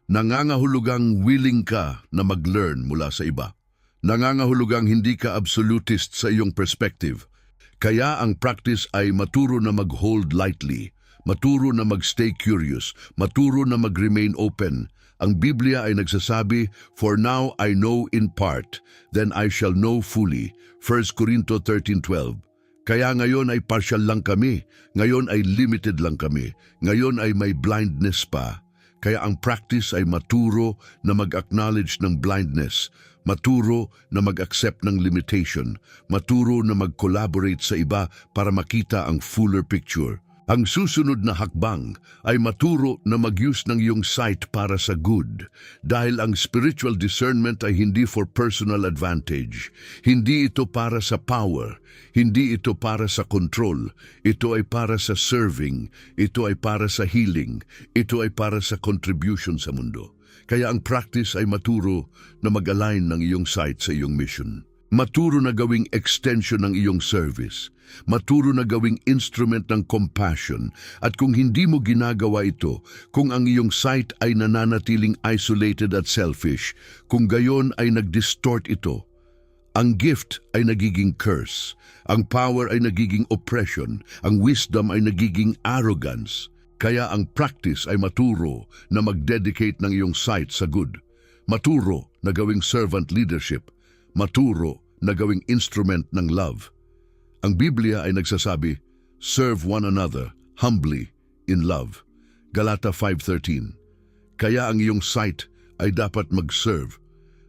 Nangangahulugang willing ka na mag-learn mula sa iba. Nangangahulugang hindi ka absolutist sa iyong perspective. Kaya ang practice ay maturo na mag-hold lightly, maturo na mag-stay curious, maturo na mag-remain open. Ang Biblia ay nagsasabi, "For now I know in part, then I shall know fully." 1 Corinto 13:12. Kaya ngayon ay partial lang kami, ngayon ay limited lang kami, ngayon ay may blindness pa. Kaya ang practice ay maturo na mag-acknowledge ng blindness, maturo na mag-accept ng limitation, maturo na mag-collaborate sa iba para makita ang fuller picture. Ang susunod na hakbang ay maturo na mag-use ng iyong sight para sa good, dahil ang spiritual discernment ay hindi for personal advantage. Hindi ito para sa power, hindi ito para sa control, ito ay para sa serving, ito ay para sa healing, ito ay para sa contribution sa mundo. Kaya ang practice ay maturo na mag-align ng iyong sight sa iyong mission. Maturo na gawing extension ng iyong service. Maturo na gawing instrument ng compassion. At kung hindi mo ginagawa ito, kung ang iyong sight ay nananatiling isolated at selfish, kung gayon ay nag-distort ito, ang gift ay nagiging curse, ang power ay nagiging oppression, ang wisdom ay nagiging arrogance. Kaya ang practice ay maturo na mag-dedicate ng iyong sight sa good. Maturo na gawing servant leadership. Maturo na gawing instrument ng love. Ang Biblia ay nagsasabi, "Serve one another humbly in love." Galata 5:13. Kaya ang iyong sight ay dapat mag-serve.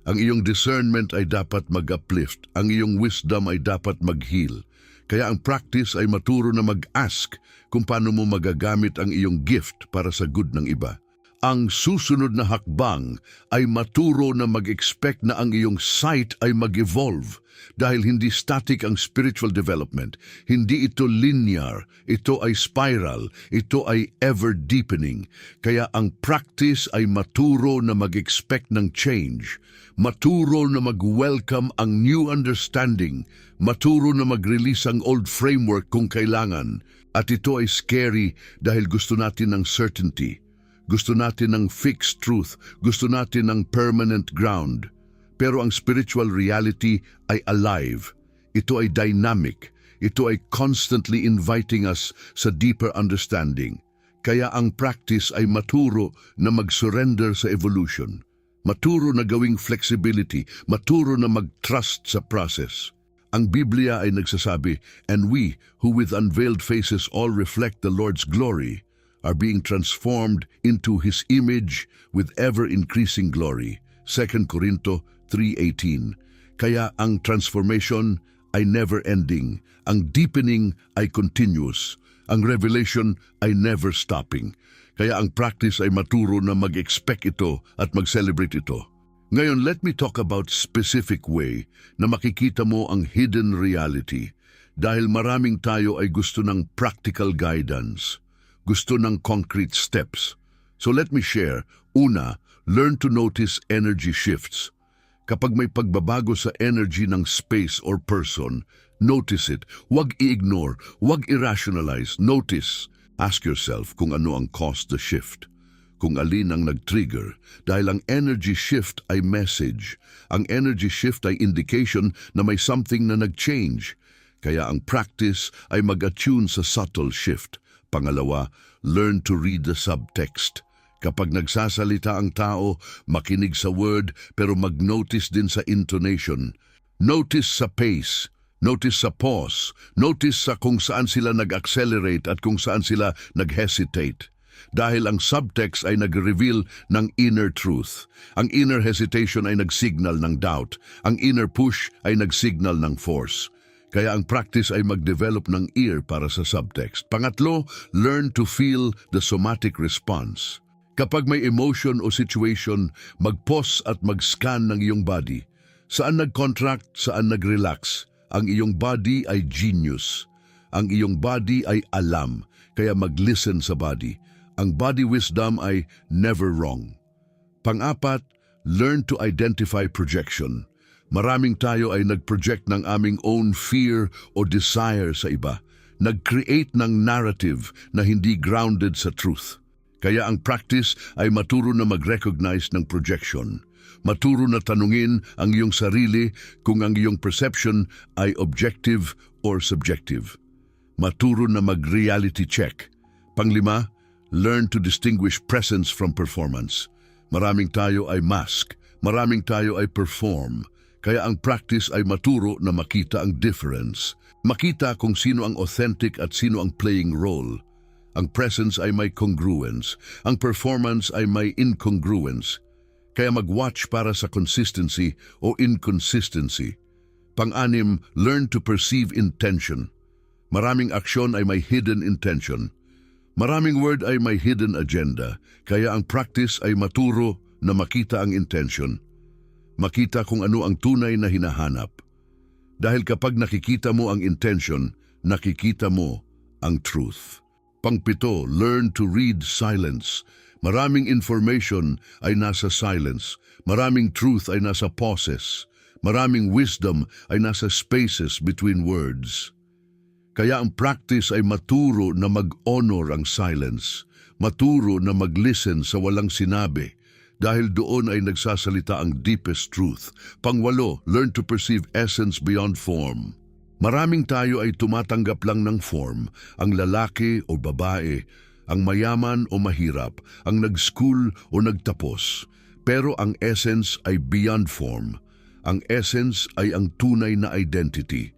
Ang iyong discernment ay dapat mag-uplift. Ang iyong wisdom ay dapat mag-heal. Kaya ang practice ay maturo na mag-ask kung paano mo magagamit ang iyong gift para sa good ng iba. Ang susunod na hakbang ay maturo na mag-expect na ang iyong sight ay mag-evolve dahil hindi static ang spiritual development. Hindi ito linear, ito ay spiral, ito ay ever-deepening. Kaya ang practice ay maturo na mag-expect ng change, maturo na mag-welcome ang new understanding, maturo na mag-release ang old framework kung kailangan. At ito ay scary dahil gusto natin ng certainty. Gusto natin ng fixed truth, gusto natin ng permanent ground. Pero ang spiritual reality ay alive. Ito ay dynamic. Ito ay constantly inviting us sa deeper understanding. Kaya ang practice ay maturo na mag-surrender sa evolution. Maturo na gawing flexibility, maturo na mag-trust sa process. Ang Biblia ay nagsasabi, "And we, who with unveiled faces all reflect the Lord's glory, are being transformed into His image with ever-increasing glory." 2 Corinto 3:18. Kaya ang transformation ay never-ending, ang deepening ay continuous, ang revelation ay never stopping. Kaya ang practice ay maturo na mag-expect ito at mag-celebrate ito. Ngayon, let me talk about specific way na makikita mo ang hidden reality, dahil maraming tayo ay gusto ng practical guidance. Gusto ng concrete steps. So let me share. Una, learn to notice energy shifts. Kapag may pagbabago sa energy ng space or person, notice it. Huwag i-ignore, huwag i-rationalize. Notice. Ask yourself kung ano ang caused the shift. Kung alin ang nag-trigger. Dahil ang energy shift ay message. Ang energy shift ay indication na may something na nag-change. Kaya ang practice ay mag-attune sa subtle shift. Pangalawa, learn to read the subtext. Kapag nagsasalita ang tao, makinig sa word pero mag-notice din sa intonation. Notice sa pace, notice sa pause, notice sa kung saan sila nag-accelerate at kung saan sila nag-hesitate. Dahil ang subtext ay nag-reveal ng inner truth. Ang inner hesitation ay nag-signal ng doubt. Ang inner push ay nag-signal ng force. Kaya ang practice ay mag-develop ng ear para sa subtext. Pangatlo, learn to feel the somatic response. Kapag may emotion o situation, mag-pause at mag-scan ng iyong body. Saan nag-contract, saan nag-relax. Ang iyong body ay genius. Ang iyong body ay alam, kaya mag-listen sa body. Ang body wisdom ay never wrong. Pang-apat, learn to identify projection. Maraming tayo ay nag-project ng aming own fear o desire sa iba. nag-create ng narrative na hindi grounded sa truth. Kaya ang practice ay maturo na mag-recognize ng projection. Maturo na tanungin ang iyong sarili kung ang iyong perception ay objective or subjective. Maturo na mag-reality check. Panglima, learn to distinguish presence from performance. Maraming tayo ay mask, maraming tayo ay perform. Kaya ang practice ay maturo na makita ang difference. Makita kung sino ang authentic at sino ang playing role. Ang presence ay may congruence, ang performance ay may incongruence. Kaya mag-watch para sa consistency o inconsistency. Pang-anim, learn to perceive intention. Maraming aksyon ay may hidden intention. Maraming word ay may hidden agenda. Kaya ang practice ay maturo na makita ang intention. Makita kung ano ang tunay na hinahanap. Dahil kapag nakikita mo ang intention, nakikita mo ang truth. Pangpito, learn to read silence. Maraming information ay nasa silence. Maraming truth ay nasa pauses. Maraming wisdom ay nasa spaces between words. Kaya ang practice ay maturo na mag-honor ang silence. Maturo na mag-listen sa walang sinabi. Dahil doon ay nagsasalita ang deepest truth. Pangwalo, learn to perceive essence beyond form. Maraming tayo ay tumatanggap lang ng form, ang lalaki o babae, ang mayaman o mahirap, ang nag-school o nagtapos. Pero ang essence ay beyond form. Ang essence ay ang tunay na identity.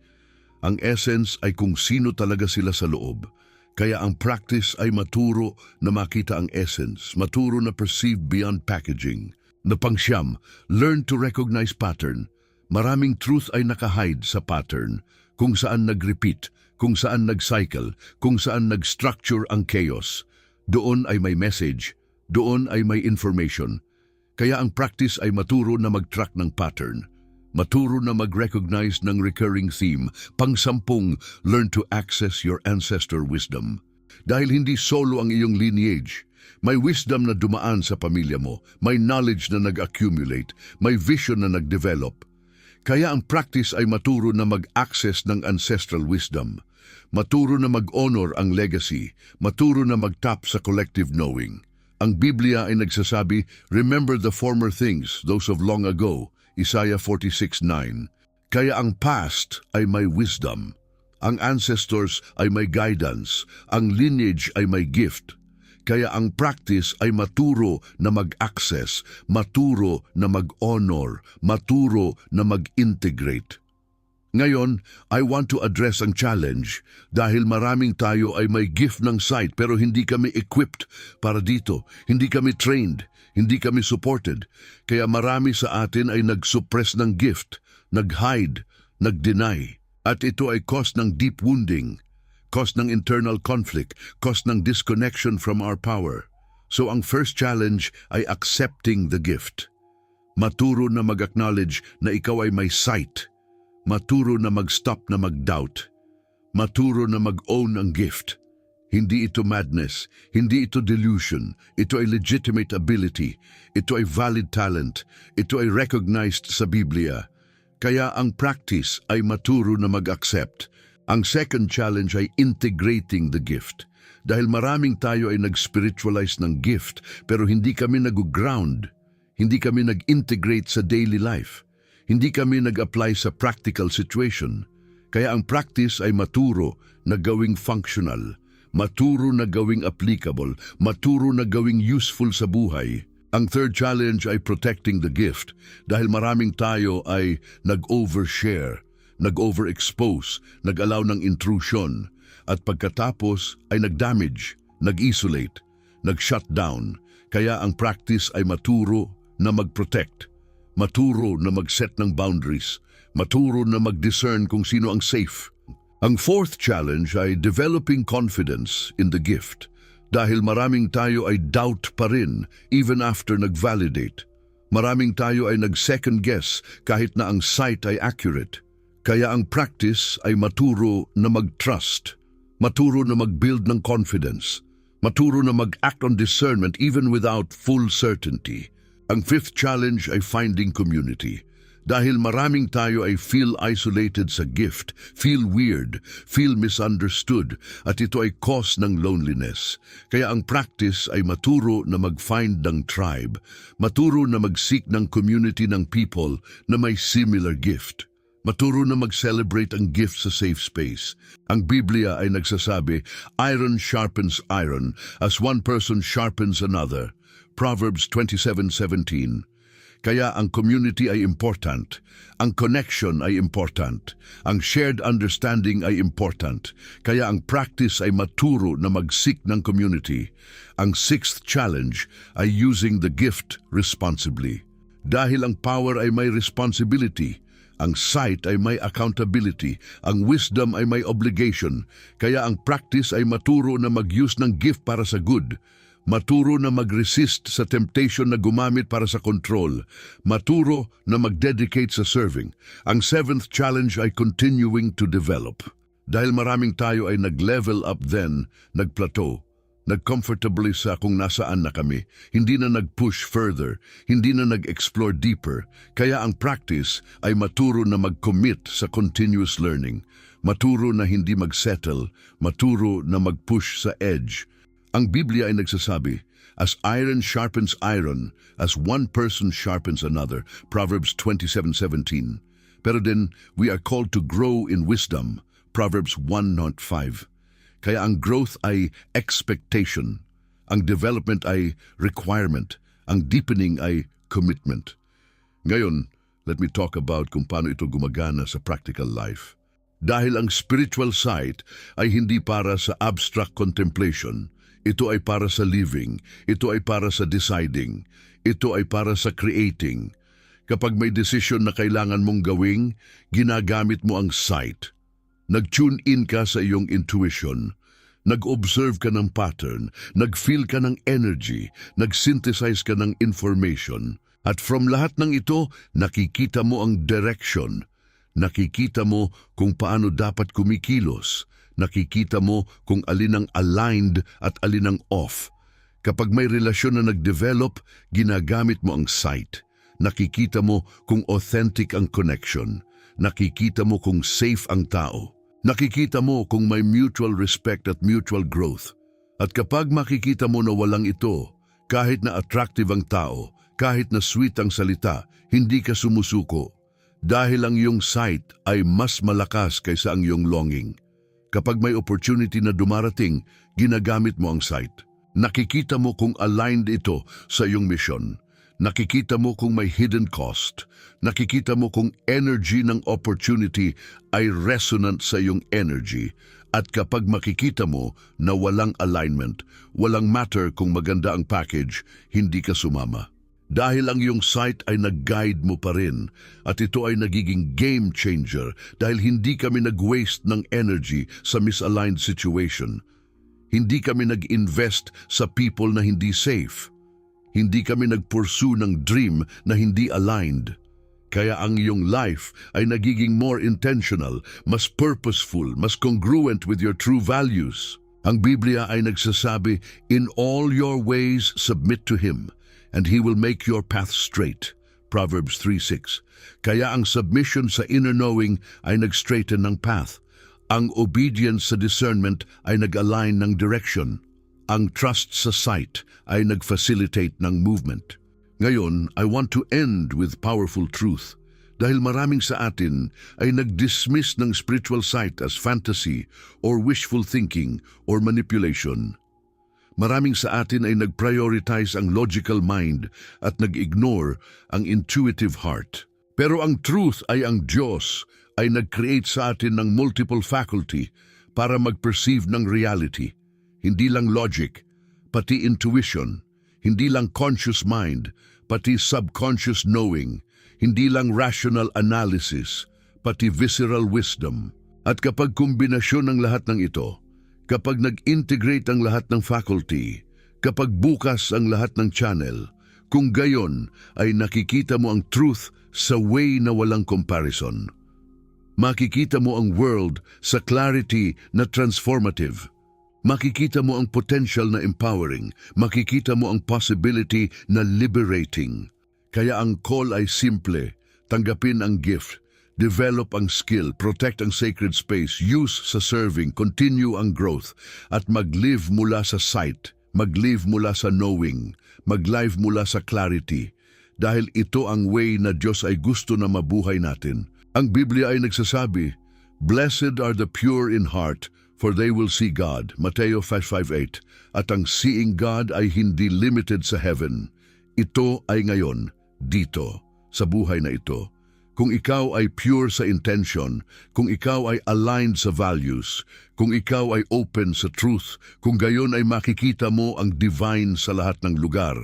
Ang essence ay kung sino talaga sila sa loob. Kaya ang practice ay maturo na makita ang essence, maturo na perceive beyond packaging. Na pangsyam, learn to recognize pattern. Maraming truth ay nakahide sa pattern, kung saan nag-repeat, kung saan nag-cycle, kung saan nag-structure ang chaos. Doon ay may message, doon ay may information. Kaya ang practice ay maturo na mag-track ng pattern. Maturo na mag-recognize ng recurring theme. Pang-sampung, learn to access your ancestor wisdom. Dahil hindi solo ang iyong lineage. May wisdom na dumaan sa pamilya mo, may knowledge na nag-accumulate, may vision na nag-develop. Kaya ang practice ay maturo na mag-access ng ancestral wisdom. Maturo na mag-honor ang legacy. Maturo na mag-tap sa collective knowing. Ang Biblia ay nagsasabi, remember the former things, those of long ago. Isaiah 46:9. Kaya ang past ay may wisdom. Ang ancestors ay may guidance. Ang lineage ay may gift. Kaya ang practice ay maturo na mag-access, maturo na mag-honor, maturo na mag-integrate. Ngayon, I want to address ang challenge dahil maraming tayo ay may gift ng sight pero hindi kami equipped para dito. Hindi kami trained, hindi kami supported. Kaya marami sa atin ay nag-suppress ng gift, nag-hide, nag-deny. At ito ay cause ng deep wounding. Cause ng internal conflict, cause ng disconnection from our power. So ang first challenge ay accepting the gift. Maturo na mag-acknowledge na ikaw ay may sight. Maturo na mag-stop na mag-doubt. Maturo na mag-own ang gift. Hindi ito madness, hindi ito delusion. Ito ay legitimate ability. Ito ay valid talent. Ito ay recognized sa Biblia. Kaya ang practice ay maturo na mag-accept. Ang second challenge ay integrating the gift. Dahil maraming tayo ay nag-spiritualize ng gift pero hindi kami nag-ground. Hindi kami nag-integrate sa daily life. Hindi kami nag-apply sa practical situation. Kaya ang practice ay maturo na gawing functional. Maturo na gawing applicable. Maturo na gawing useful sa buhay. Ang third challenge ay protecting the gift. Dahil maraming tayo ay nag-overshare, nag-overexpose, nag-allow ng intrusion, at pagkatapos ay nag-damage, nag-isolate, nag-shutdown. Kaya ang practice ay maturo na mag-protect, maturo na mag-set ng boundaries, maturo na mag-discern kung sino ang safe. Ang fourth challenge ay developing confidence in the gift. Dahil maraming tayo ay doubt pa rin even after nag-validate. Maraming tayo ay nag-second guess kahit na ang sight ay accurate. Kaya ang practice ay maturo na mag-trust, maturo na mag-build ng confidence, maturo na mag-act on discernment even without full certainty. Ang fifth challenge ay finding community. Dahil maraming tayo ay feel isolated sa gift, feel weird, feel misunderstood, at ito ay cause ng loneliness. Kaya ang practice ay maturo na mag-find ng tribe, maturo na mag-seek ng community ng people na may similar gift. Maturo na mag-celebrate ang gift sa safe space. Ang Biblia ay nagsasabi, iron sharpens iron as one person sharpens another. Proverbs 27:17. Kaya ang community ay important, ang connection ay important, ang shared understanding ay important. Kaya ang practice ay maturo na mag-seek ng community. Ang sixth challenge ay using the gift responsibly. Dahil ang power ay may responsibility, ang sight ay may accountability, ang wisdom ay may obligation. Kaya ang practice ay maturo na mag-use ng gift para sa good. Maturo na mag-resist sa temptation na gumamit para sa control. Maturo na mag-dedicate sa serving. Ang seventh challenge ay continuing to develop. Dahil maraming tayo ay nag-level up then, nag-plateau, nag-comfortably sa kung nasaan na kami, hindi na nag-push further, hindi na nag-explore deeper. Kaya ang practice ay maturo na mag-commit sa continuous learning. Maturo na hindi mag-settle, maturo na mag-push sa edge. Ang Biblia ay nagsasabi, as iron sharpens iron, as one person sharpens another, Proverbs 27:17. Pero din, we are called to grow in wisdom, Proverbs 1:5. Kaya ang growth ay expectation, ang development ay requirement, ang deepening ay commitment. Ngayon, let me talk about kung paano ito gumagana sa practical life. Dahil ang spiritual sight ay hindi para sa abstract contemplation, ito ay para sa living, ito ay para sa deciding, ito ay para sa creating. Kapag may decision na kailangan mong gawing, ginagamit mo ang sight. Nag-tune in ka sa iyong intuition, nag-observe ka ng pattern, nag-feel ka ng energy, nag-synthesize ka ng information. At from lahat ng ito, nakikita mo ang direction, nakikita mo kung paano dapat kumikilos, nakikita mo kung alin ang aligned at alin ang off. Kapag may relasyon na nag-develop, ginagamit mo ang sight. Nakikita mo kung authentic ang connection. Nakikita mo kung safe ang tao. Nakikita mo kung may mutual respect at mutual growth. At kapag makikita mo na walang ito, kahit na attractive ang tao, kahit na sweet ang salita, hindi ka sumusuko. Dahil ang iyong sight ay mas malakas kaysa ang iyong longing. Kapag may opportunity na dumarating, ginagamit mo ang sight. Nakikita mo kung aligned ito sa iyong mission. Nakikita mo kung may hidden cost. Nakikita mo kung energy ng opportunity ay resonant sa iyong energy. At kapag makikita mo na walang alignment, walang matter kung maganda ang package, hindi ka sumama. Dahil ang iyong sight ay nag-guide mo pa rin at ito ay nagiging game changer dahil hindi kami nag-waste ng energy sa misaligned situation. Hindi kami nag-invest sa people na hindi safe. Hindi kami nag-pursue ng dream na hindi aligned. Kaya ang iyong life ay nagiging more intentional, mas purposeful, mas congruent with your true values. Ang Biblia ay nagsasabi, in all your ways submit to Him, and He will make your path straight. Proverbs 3:6. Kaya ang submission sa inner knowing ay nag-straighten ng path. Ang obedience sa discernment ay nag-align ng direction. Ang trust sa sight ay nag-facilitate ng movement. Ngayon, I want to end with powerful truth. Dahil maraming sa atin ay nag-dismiss ng spiritual sight as fantasy or wishful thinking or manipulation. Maraming sa atin ay nag-prioritize ang logical mind at nag-ignore ang intuitive heart. Pero ang truth ay ang Diyos ay nag-create sa atin ng multiple faculty para mag-perceive ng reality. Hindi lang logic, pati intuition. Hindi lang conscious mind, pati subconscious knowing. Hindi lang rational analysis, pati visceral wisdom. At kapag kombinasyon ng lahat ng ito, kapag nag-integrate ang lahat ng faculty, kapag bukas ang lahat ng channel, kung gayon ay nakikita mo ang truth sa way na walang comparison. Makikita mo ang world sa clarity na transformative. Makikita mo ang potential na empowering. Makikita mo ang possibility na liberating. Kaya ang call ay simple, Tanggapin ang gift. Develop ang skill, protect ang sacred space, use sa serving, continue ang growth, at mag-live mula sa sight, mag-live mula sa knowing, mag-live mula sa clarity. Dahil ito ang way na Diyos ay gusto na mabuhay natin. Ang Biblia ay nagsasabi, "Blessed are the pure in heart, for they will see God." Mateo 5:8. At ang seeing God ay hindi limited sa heaven. Ito ay ngayon, dito, sa buhay na ito. Kung ikaw ay pure sa intention, kung ikaw ay aligned sa values, kung ikaw ay open sa truth, kung gayon ay makikita mo ang divine sa lahat ng lugar,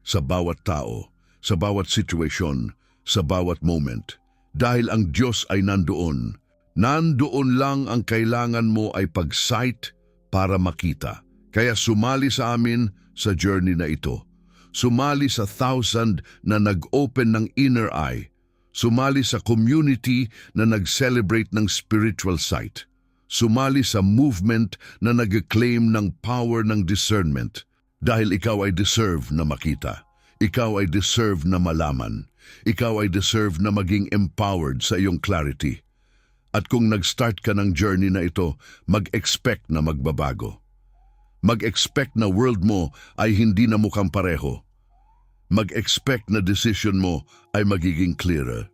sa bawat tao, sa bawat situation, sa bawat moment. Dahil ang Diyos ay nandoon. Nandoon lang ang kailangan mo ay pag-sight para makita. Kaya sumali sa amin sa journey na ito. Sumali sa 1,000 na nag-open ng inner eye. Sumali sa community na nag-celebrate ng spiritual sight. Sumali sa movement na nag-claim ng power ng discernment. Dahil ikaw ay deserve na makita. Ikaw ay deserve na malaman. Ikaw ay deserve na maging empowered sa iyong clarity. At kung nag-start ka ng journey na ito, mag-expect na magbabago. Mag-expect na world mo ay hindi na mukhang pareho. Mag-expect na decision mo ay magiging clearer.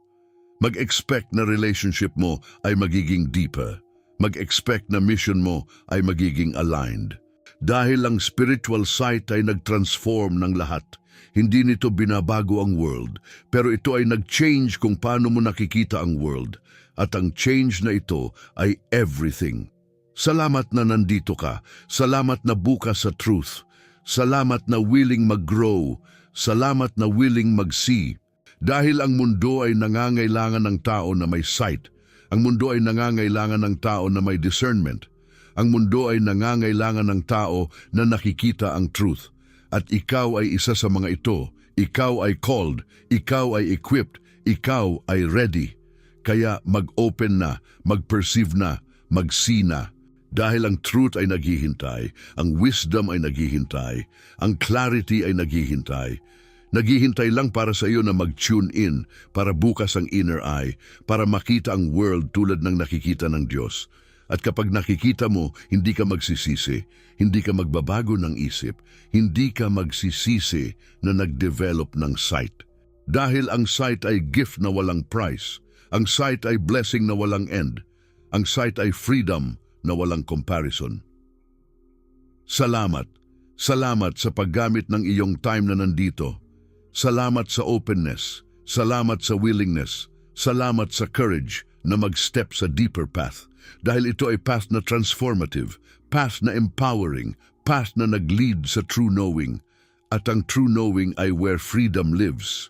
Mag-expect na relationship mo ay magiging deeper. Mag-expect na mission mo ay magiging aligned. Dahil ang spiritual sight ay nag-transform ng lahat. Hindi nito binabago ang world, pero ito ay nag-change kung paano mo nakikita ang world. At ang change na ito ay everything. Salamat na nandito ka. Salamat na bukas sa truth. Salamat na willing mag-grow. Salamat na willing mag-see. Dahil ang mundo ay nangangailangan ng tao na may sight. Ang mundo ay nangangailangan ng tao na may discernment. Ang mundo ay nangangailangan ng tao na nakikita ang truth. At ikaw ay isa sa mga ito. Ikaw ay called. Ikaw ay equipped. Ikaw ay ready. Kaya mag-open na, mag-perceive na, mag-see na. Dahil ang truth ay naghihintay, ang wisdom ay naghihintay, ang clarity ay naghihintay. Naghihintay lang para sa iyo na mag-tune in, para bukas ang inner eye, para makita ang world tulad ng nakikita ng Diyos. At kapag nakikita mo, hindi ka magsisisi, hindi ka magbabago ng isip, hindi ka magsisisi na nag-develop ng sight. Dahil ang sight ay gift na walang price, ang sight ay blessing na walang end, ang sight ay freedom na walang comparison. Salamat. Salamat sa paggamit ng iyong time na nandito. Salamat sa openness. Salamat sa willingness. Salamat sa courage na mag-step sa deeper path. Dahil ito ay path na transformative, path na empowering, path na nag-lead sa true knowing. At ang true knowing ay where freedom lives.